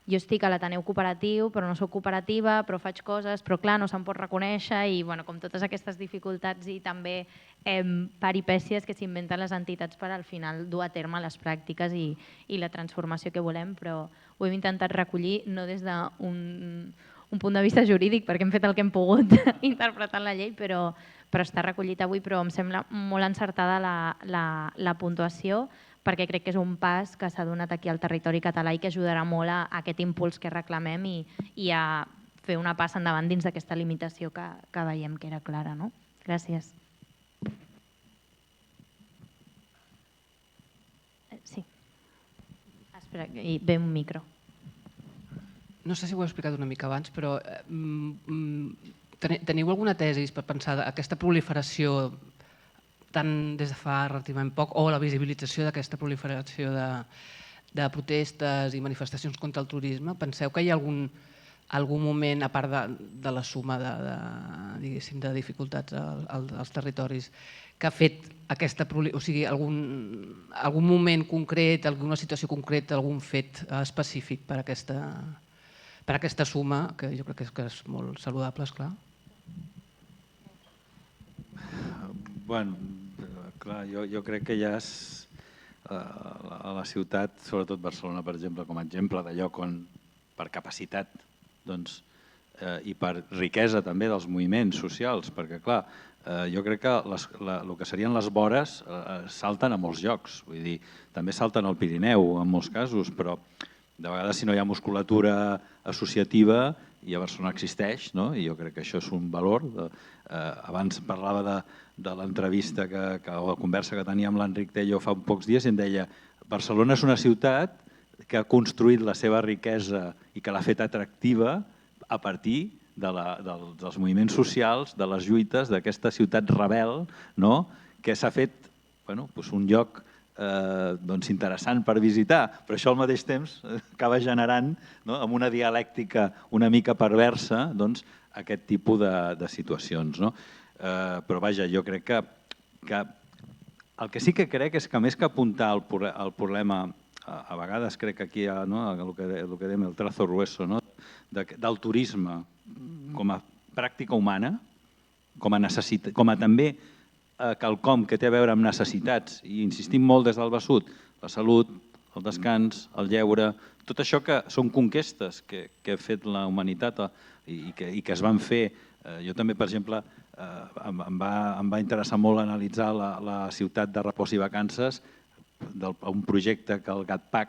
Speaker 1: jo estic a l'Ateneu Cooperatiu, però no soc cooperativa, però faig coses, però clar, no se'm pot reconèixer i com totes aquestes dificultats i també peripècies que s'inventen les entitats per al final dur a terme les pràctiques i la transformació que volem, però ho hem intentat recollir no des d'un punt de vista jurídic, perquè hem fet el que hem pogut interpretant la llei, però està recollit avui, però em sembla molt encertada la puntuació, perquè crec que és un pas que s'ha donat aquí al territori català i que ajudarà molt a aquest impuls que reclamem i a fer una passa endavant dins d'aquesta limitació que veiem que era clara. Gràcies. Sí. Espera, ve un micro.
Speaker 4: No sé si ho he explicat una mica abans, però teniu alguna tesi per pensar aquesta proliferació tant des de fa relativament poc, o la visibilització d'aquesta proliferació de protestes i manifestacions contra el turisme? Penseu que hi ha algun moment, a part de la suma de dificultats als territoris, que ha fet aquesta proliferació, o sigui, algun moment concret, alguna situació concreta, algun fet específic per aquesta suma, que jo crec que és molt saludable, esclar?
Speaker 2: Bueno, clar, jo crec que ja és a la ciutat, sobretot Barcelona, per exemple, com a exemple de lloc on per capacitat i per riquesa també dels moviments socials, perquè clar, jo crec que el que serien les vores salten a molts llocs, vull dir, també salten al Pirineu en molts casos, però de vegades si no hi ha musculatura associativa i a Barcelona existeix, i jo crec que això és un valor. Abans parlava de l'entrevista o la conversa que tenia amb l'Enric Tello fa pocs dies i em deia Barcelona és una ciutat que ha construït la seva riquesa i que l'ha fet atractiva a partir dels moviments socials, de les lluites, d'aquesta ciutat rebel, que s'ha fet un lloc interessant per visitar, però això al mateix temps acaba generant, amb una dialèctica una mica perversa, aquest tipus de situacions. Però vaja, jo crec que el que sí que crec és que més que apuntar al problema, a vegades crec que aquí hi ha el que dèiem el trazo grueso del turisme com a pràctica humana, com a també quelcom que té a veure amb necessitats, i insistim molt des del Besut, la salut, el descans, el lleure, tot això que són conquestes que ha fet la humanitat i que es van fer. Jo també, per exemple, em va interessar molt analitzar la ciutat de repòs i vacances, un projecte que el GATPAC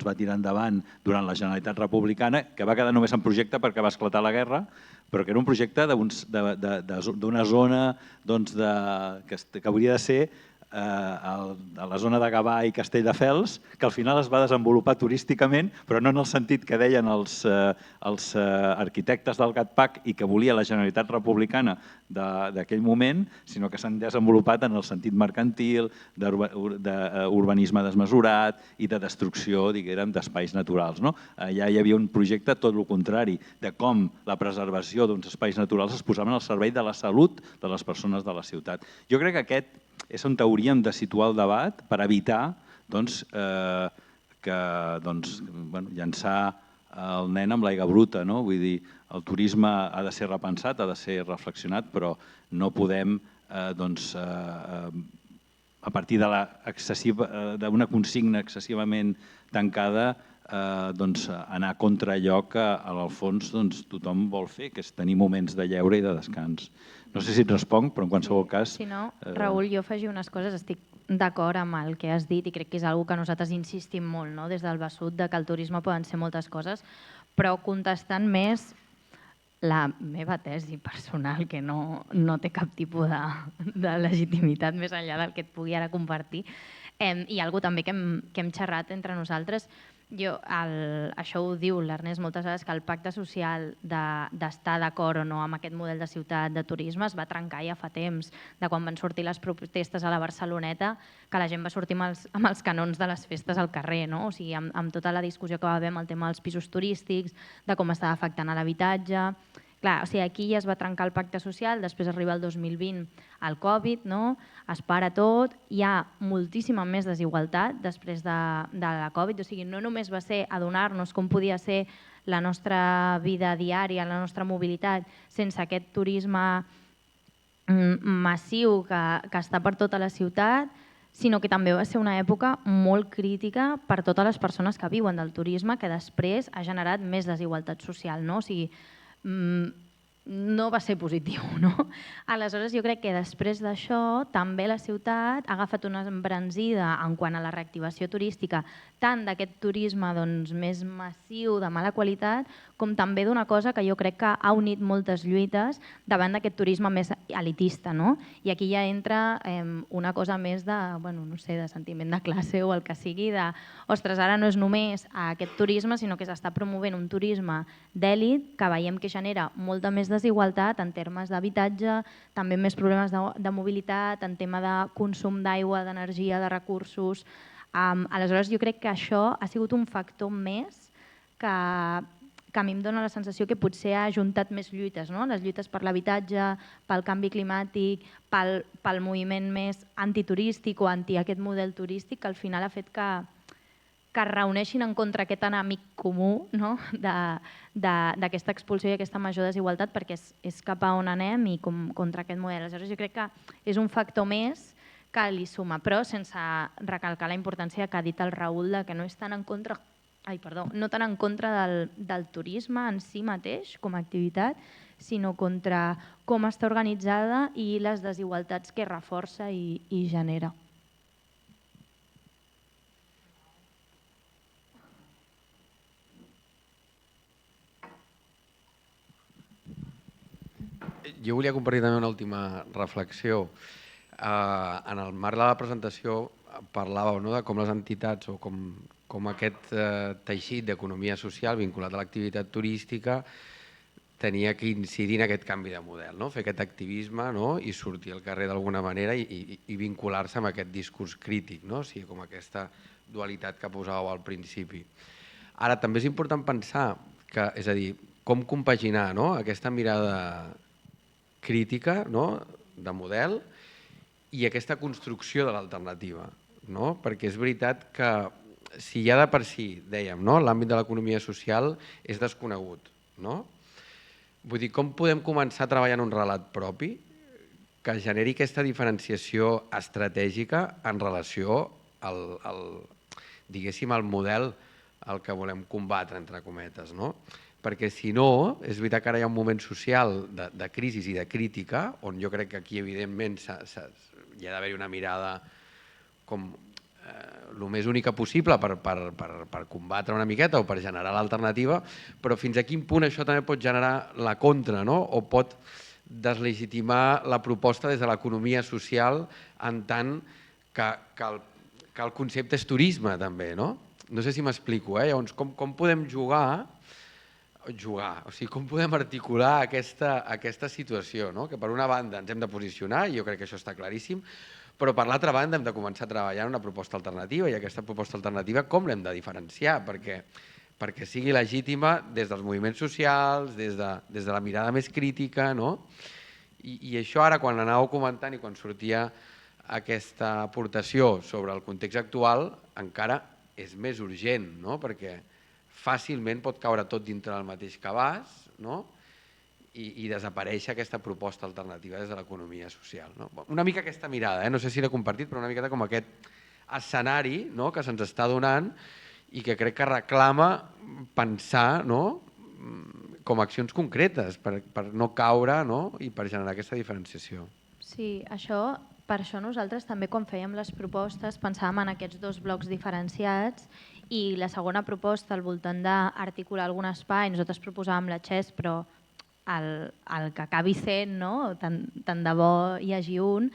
Speaker 2: va tirar endavant durant la Generalitat Republicana, que va quedar només en projecte perquè va esclatar la guerra, però que era un projecte d'una zona que hauria de ser a la zona de Gavà i Castelldefels, que al final es va desenvolupar turísticament, però no en el sentit que deien els arquitectes del GATPAC i que volia la Generalitat Republicana d'aquell moment, sinó que s'han desenvolupat en el sentit mercantil, d'urbanisme desmesurat i de destrucció, diguem, d'espais naturals. Allà hi havia un projecte tot el contrari, de com la preservació d'uns espais naturals es posaven al servei de la salut de les persones de la ciutat. Jo crec que aquest és on hauríem de situar el debat per evitar llançar el nen amb l'aigua bruta. Vull dir, el turisme ha de ser repensat, ha de ser reflexionat, però no podem, a partir d'una consigna excessivament tancada, anar contra allò que, al fons, tothom vol fer, que és tenir moments de lleure i de descans. No sé si et responc, però en qualsevol cas...
Speaker 1: Si no, Raül, jo afegir unes coses. Estic d'acord amb el que has dit i crec que és una cosa que nosaltres insistim molt des del Besut, que el turisme poden ser moltes coses, però contestant més la meva tesi personal, que no té cap tipus de legitimitat més enllà del que et pugui ara compartir, i alguna cosa també que hem xerrat entre nosaltres. Això ho diu l'Ernest moltes vegades, que el pacte social d'estar d'acord o no amb aquest model de ciutat de turisme es va trencar ja fa temps, de quan van sortir les protestes a la Barceloneta, que la gent va sortir amb els canons de les festes al carrer, o sigui, amb tota la discussió que va haver amb el tema dels pisos turístics, de com estava afectant a l'habitatge. Clar, o sigui, aquí ja es va trencar el pacte social, després arriba el 2020 el Covid, no? Es para tot, hi ha moltíssima més desigualtat després de la Covid, o sigui, no només va ser adonar-nos com podia ser la nostra vida diària, la nostra mobilitat, sense aquest turisme massiu que està per tota la ciutat, sinó que també va ser una època molt crítica per totes les persones que viuen del turisme, que després ha generat més desigualtat social, no? O sigui, no va ser positiu, no? Aleshores, jo crec que després d'això també la ciutat ha agafat una embranzida en quant a la reactivació turística, tant d'aquest turisme més massiu, de mala qualitat, com també d'una cosa que jo crec que ha unit moltes lluites davant d'aquest turisme més elitista, no? I aquí ja entra una cosa més de, bueno, no sé, de sentiment de classe o el que sigui, de, ostres, ara no és només aquest turisme, sinó que s'està promovent un turisme d'èlit que veiem que genera molta més desigualtat en termes d'habitatge, també més problemes de mobilitat, en tema de consum d'aigua, d'energia, de recursos. Aleshores, jo crec que això ha sigut un factor més que a mi em dóna la sensació que potser ha ajuntat més lluites, no? Les lluites per l'habitatge, pel canvi climàtic, pel moviment més antiturístic o anti aquest model turístic, que al final ha fet que es reuneixin en contra aquest enemic comú, no? D'aquesta expulsió i aquesta major desigualtat, perquè és cap a on anem i contra aquest model. Aleshores, jo crec que és un factor més que li suma, però sense recalcar la importància que ha dit el Raül de que no és tan en contra, no tant en contra del turisme en si mateix com a activitat, sinó contra com està organitzada i les desigualtats que reforça i genera.
Speaker 5: Jo volia compartir també una última reflexió. En el marc de la presentació parlàveu de com les entitats o com aquest teixit d'economia social vinculat a l'activitat turística tenia que incidir en aquest canvi de model, fer aquest activisme i sortir al carrer d'alguna manera i vincular-se amb aquest discurs crític, o sigui, com aquesta dualitat que posàveu al principi. Ara, també és important pensar que, és a dir, com compaginar aquesta mirada crítica de model i aquesta construcció de l'alternativa, perquè és veritat que si ja de per si, dèiem, l'àmbit de l'economia social és desconegut, vull dir, com podem començar a treballar en un relat propi que generi aquesta diferenciació estratègica en relació al model al que volem combatre, entre cometes, perquè si no, és veritat que ara hi ha un moment social de crisi i de crítica, on jo crec que aquí, evidentment, hi ha d'haver una mirada com el més única possible per combatre una miqueta o per generar l'alternativa, però fins a quin punt això també pot generar la contra, o pot deslegitimar la proposta des de l'economia social en tant que el concepte és turisme, també, no? No sé si m'explico, llavors com podem jugar, o sigui, com podem articular aquesta situació, que per una banda ens hem de posicionar, i jo crec que això està claríssim, però per l'altra banda hem de començar a treballar en una proposta alternativa, i aquesta proposta alternativa com l'hem de diferenciar perquè sigui legítima des dels moviments socials, des de la mirada més crítica, i això ara, quan l'anàveu comentant i quan sortia aquesta aportació sobre el context actual, encara és més urgent, perquè fàcilment pot caure tot dintre del mateix cabàs i desaparèixer aquesta proposta alternativa des de l'economia social. Una mica aquesta mirada, no sé si l'he compartit, però una miqueta com aquest escenari que se'ns està donant i que crec que reclama pensar com a accions concretes per no caure i per generar aquesta diferenciació.
Speaker 1: Sí, per això nosaltres també quan fèiem les propostes pensàvem en aquests dos blocs diferenciats i la segona proposta al voltant d'articular algun espai, nosaltres proposàvem la XES, però el que acabi sent, tant de bo hi hagi un,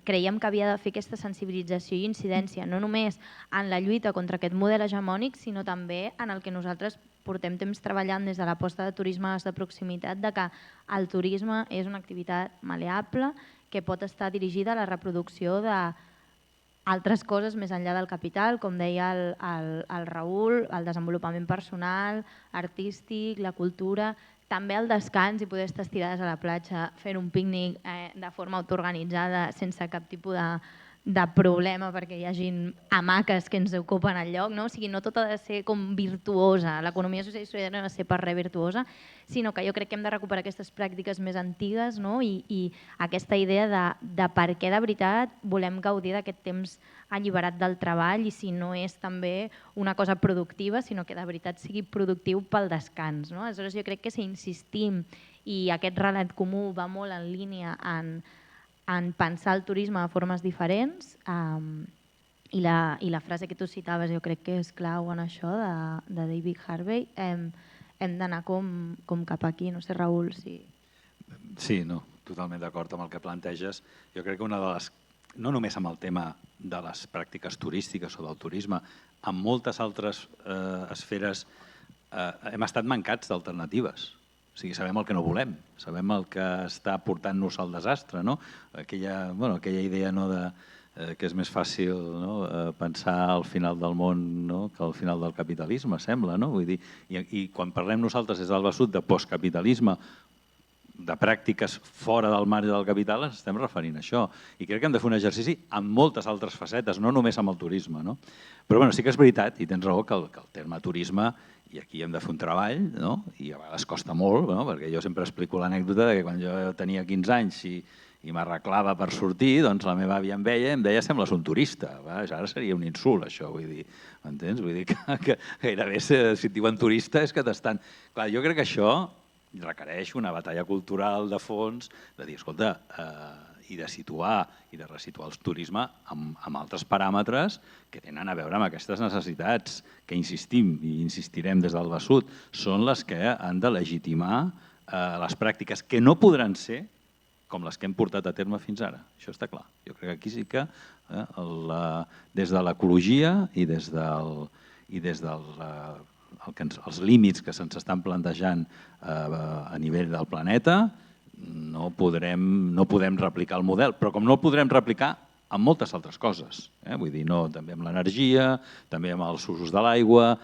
Speaker 1: creiem que havia de fer aquesta sensibilització i incidència, no només en la lluita contra aquest model hegemònic, sinó també en el que nosaltres portem temps treballant des de l'aposta de turisme de proximitat, de que el turisme és una activitat maleable que pot estar dirigida a la reproducció d'altres coses més enllà del capital, com deia el Raül, el desenvolupament personal, artístic, la cultura, també el descans i poder estar estirades a la platja fent un pícnic de forma autoorganitzada sense cap tipus de problema perquè hi hagi hamaques que ens ocupen el lloc, no? O sigui, no tot ha de ser com virtuosa, l'economia social i solidària no ha de ser per res virtuosa, sinó que jo crec que hem de recuperar aquestes pràctiques més antigues, no? I aquesta idea de per què de veritat volem gaudir d'aquest temps alliberat del treball i si no és també una cosa productiva, sinó que de veritat sigui productiu pel descans, no? Aleshores jo crec que si insistim i aquest relat comú va molt en línia en pensar el turisme de formes diferents i la frase que tu citaves jo crec que és clau en això de David Harvey, hem d'anar com cap aquí, no sé Raül si...
Speaker 2: Sí, no, totalment d'acord amb el que planteges. Jo crec que una de les, no només amb el tema de les pràctiques turístiques o del turisme, en moltes altres esferes hem estat mancats d'alternatives. O sigui, sabem el que no volem, sabem el que està portant-nos al desastre, no? Aquella idea que és més fàcil pensar al final del món que al final del capitalisme, sembla, no? Vull dir, i quan parlem nosaltres des del Besut de postcapitalisme, de pràctiques fora del marge del capital, ens estem referint a això. I crec que hem de fer un exercici en moltes altres facetes, no només amb el turisme, no? Però bueno, sí que és veritat, i tens raó, que el terme turisme, i aquí hem de fer un treball, no? I a vegades costa molt, no? Perquè jo sempre explico l'anècdota que quan jo tenia 15 anys i m'arreglava per sortir, doncs la meva àvia em deia sembles un turista. Ara seria un insult, això, vull dir, m'entens? Vull dir que gairebé si et diuen turista és que t'estan... Clar, jo crec que això requereix una batalla cultural de fons, de dir, escolta, i de situar i de resituar el turisme amb altres paràmetres que tenen a veure amb aquestes necessitats que insistim i insistirem des del Besut, són les que han de legitimar les pràctiques que no podran ser com les que hem portat a terme fins ara. Això està clar. Jo crec que aquí sí que des de l'ecologia i des dels límits que se'ns estan plantejant a nivell del planeta, no podem replicar el model, però com no el podrem replicar amb moltes altres coses. Vull dir, també amb l'energia, també amb els usos de l'aigua,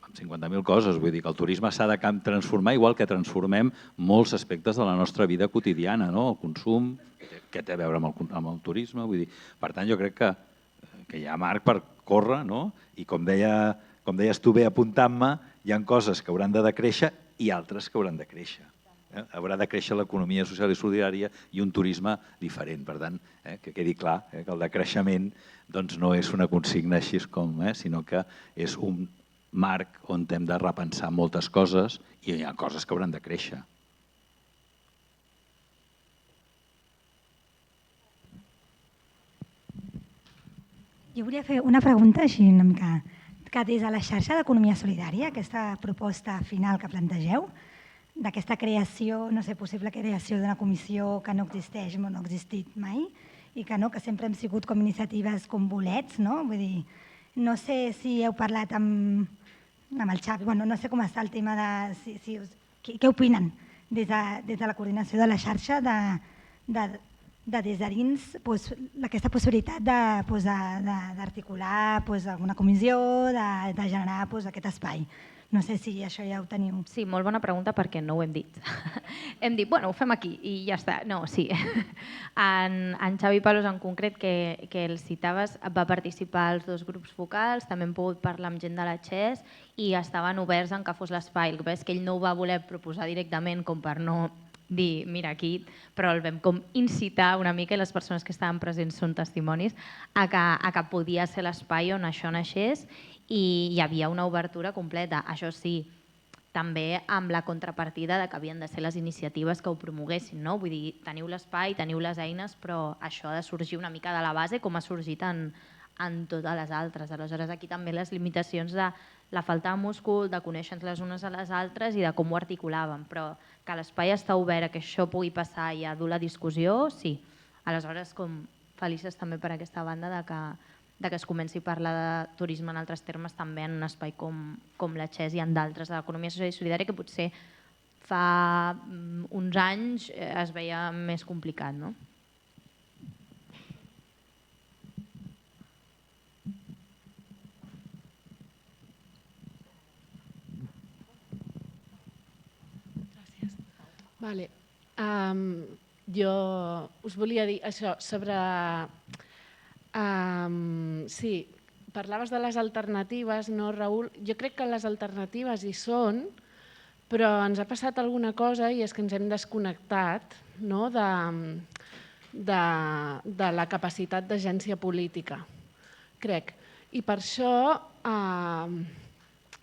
Speaker 2: amb 50.000 coses. Vull dir que el turisme s'ha de transformar igual que transformem molts aspectes de la nostra vida quotidiana, no? El consum, què té a veure amb el turisme. Vull dir, per tant, jo crec que hi ha marc per córrer, no? I com deies tu bé apuntant-me, hi ha coses que hauran de decréixer i altres que hauran de créixer. Haurà de créixer l'economia social i solidària i un turisme diferent. Per tant, que quedi clar que el decreixement no és una consigna així com, sinó que és un marc on hem de repensar moltes coses i hi ha coses que hauran de créixer.
Speaker 6: Jo volia fer una pregunta així una mica, que des de la xarxa d'economia solidària, aquesta proposta final que plantegeu, d'aquesta creació, no sé, possible creació d'una comissió que no existeix o no ha existit mai i que sempre hem sigut com iniciatives com bolets, no? Vull dir, no sé si heu parlat amb el Xavi, no sé com està el tema de... Què opinen des de la coordinació de la xarxa de des de dins aquesta possibilitat d'articular alguna comissió, de generar aquest espai. No sé si això ja ho teniu.
Speaker 1: Sí, molt bona pregunta perquè no ho hem dit. Hem dit, ho fem aquí i ja està. No, sí. En Xavi Palos en concret, que el citaves, va participar als 2 grups focals, també hem pogut parlar amb gent de la XES i estaven oberts en que fos l'espai. El que passa és que ell no ho va voler proposar directament com per no dir, mira aquí, però el vam com incitar una mica i les persones que estaven presents són testimonis a que podia ser l'espai on això naixés i hi havia una obertura completa. Això sí, també amb la contrapartida de que havien de ser les iniciatives que ho promoguessin, no? Vull dir, teniu l'espai, teniu les eines, però això ha de sorgir una mica de la base com ha sorgit en totes les altres. Aleshores, aquí també les limitacions de la falta de múscul, de conèixer les unes a les altres i de com ho articulàvem, però que l'espai està obert a que això pugui passar i a dur la discussió, sí. Aleshores, com felices també per aquesta banda de que es comenci a parlar de turisme en altres termes també en un espai com la XES i en d'altres de l'economia social i solidària que potser fa uns anys es veia més complicat, no?
Speaker 7: Vale. Jo us volia dir això sobre... Sí, parlaves de les alternatives, no, Raül? Jo crec que les alternatives hi són, però ens ha passat alguna cosa i és que ens hem desconnectat de la capacitat d'agència política, crec. I per això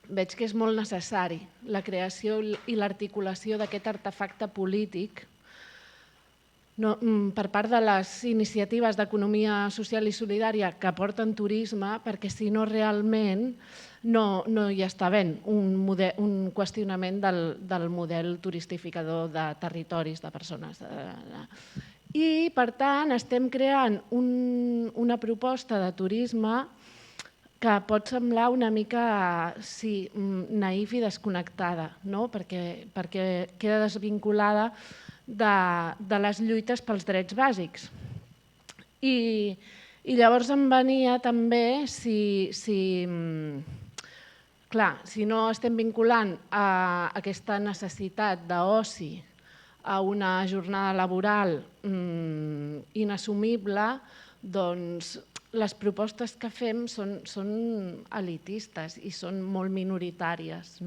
Speaker 7: veig que és molt necessari la creació i l'articulació d'aquest artefacte polític per part de les iniciatives d'economia social i solidària que porten turisme, perquè si no realment no hi està havent un qüestionament del model turistificador de territoris, de persones. I, per tant, estem creant una proposta de turisme que pot semblar una mica naïf i desconnectada, perquè queda desvinculada de les lluites pels drets bàsics. I llavors em venia també, si no estem vinculant aquesta necessitat d'oci a una jornada laboral inassumible, doncs les propostes que fem són elitistes i són molt minoritàries.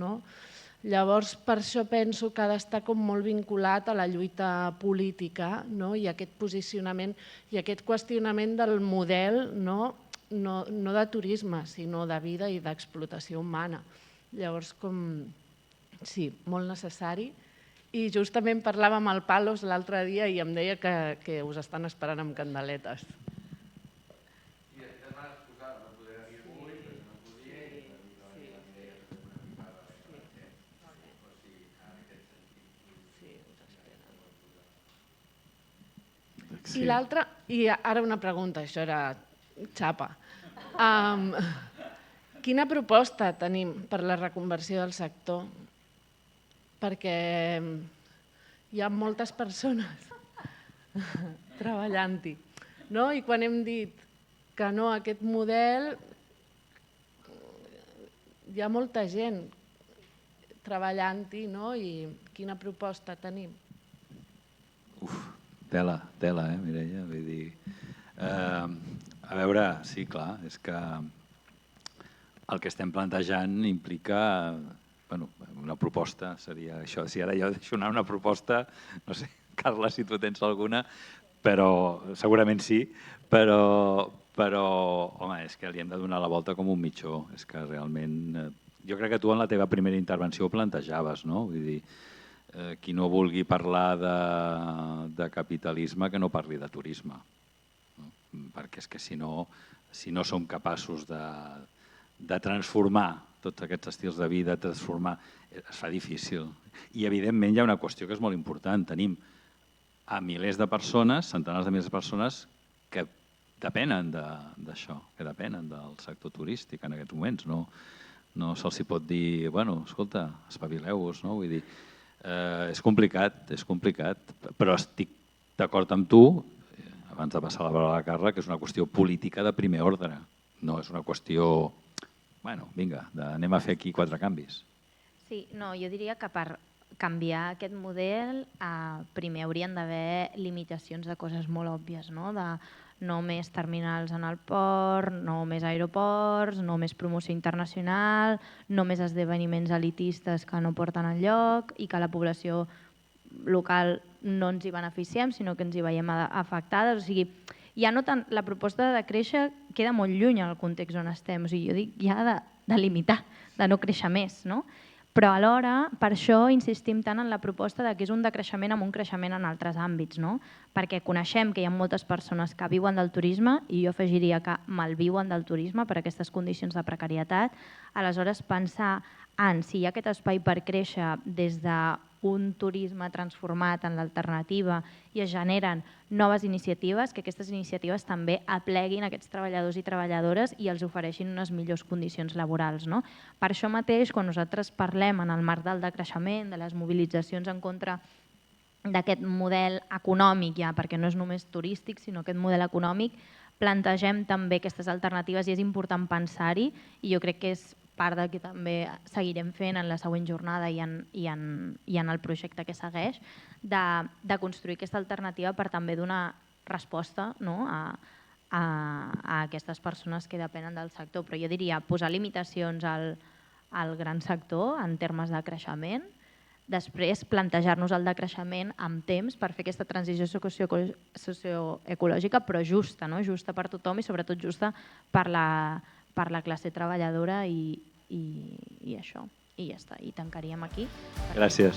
Speaker 7: Llavors, per això penso que ha d'estar molt vinculat a la lluita política i aquest posicionament i aquest qüestionament del model no de turisme, sinó de vida i d'explotació humana. Llavors, sí, molt necessari. I justament parlava amb el Palos l'altre dia i em deia que us estan esperant amb candeletes. I l'altra, i ara una pregunta, això era xapa. Quina proposta tenim per la reconversió del sector? Perquè hi ha moltes persones treballant-hi. I quan hem dit que no a aquest model, hi ha molta gent treballant-hi i quina proposta tenim?
Speaker 2: Tela, Mireia? Vull dir, a veure, sí, clar, és que el que estem plantejant implica una proposta, seria això. Si ara jo deixo anar una proposta, no sé, Carla, si tu tens alguna, però segurament sí, però, home, és que li hem de donar la volta com un mitjó. És que realment, jo crec que tu en la teva primera intervenció ho plantejaves, no? Vull dir, qui no vulgui parlar de capitalisme, que no parli de turisme. Perquè és que si no som capaços de transformar tots aquests estils de vida, es fa difícil. I evidentment hi ha una qüestió que és molt important. Tenim a milers de persones, centenars de milers de persones que depenen d'això, que depenen del sector turístic en aquests moments. No se'ls pot dir, bueno, escolta, espavileu-vos, no? Vull dir, és complicat, però estic d'acord amb tu, abans de passar la paraula a la Carla, que és una qüestió política de primer ordre. No és una qüestió, vinga, anem a fer aquí 4 canvis.
Speaker 1: Sí, no, jo diria que per canviar aquest model primer haurien d'haver limitacions de coses molt òbvies, de no més terminals en el port, no més aeroports, no més promoció internacional, no més esdeveniments elitistes que no porten enlloc i que la població local no ens hi beneficiem, sinó que ens hi veiem afectades. O sigui, ja no tant, la proposta de créixer queda molt lluny en el context on estem. O sigui, jo dic ja de limitar, de no créixer més, no? Però alhora, per això insistim tant en la proposta que és un decreixement amb un creixement en altres àmbits, no? Perquè coneixem que hi ha moltes persones que viuen del turisme i jo afegiria que malviuen del turisme per aquestes condicions de precarietat. Aleshores, pensar en si hi ha aquest espai per créixer des d'un turisme transformat en l'alternativa i es generen noves iniciatives, que aquestes iniciatives també apleguin aquests treballadors i treballadores i els ofereixin unes millors condicions laborals. Per això mateix, quan nosaltres parlem en el marc del decreixement, de les mobilitzacions en contra d'aquest model econòmic, ja, perquè no és només turístic, sinó aquest model econòmic, plantegem també aquestes alternatives i és important pensar-hi i jo crec que és part de que també seguirem fent en la següent jornada i en el projecte que segueix, de construir aquesta alternativa per també donar resposta, no?, a aquestes persones que depenen del sector. Però jo diria posar limitacions al gran sector en termes de creixement, després plantejar-nos el decreixement amb temps per fer aquesta transició socioecològica, però justa, no? Justa per tothom i sobretot justa per la classe treballadora i això. I ja està, i tancaríem aquí.
Speaker 2: Gràcies.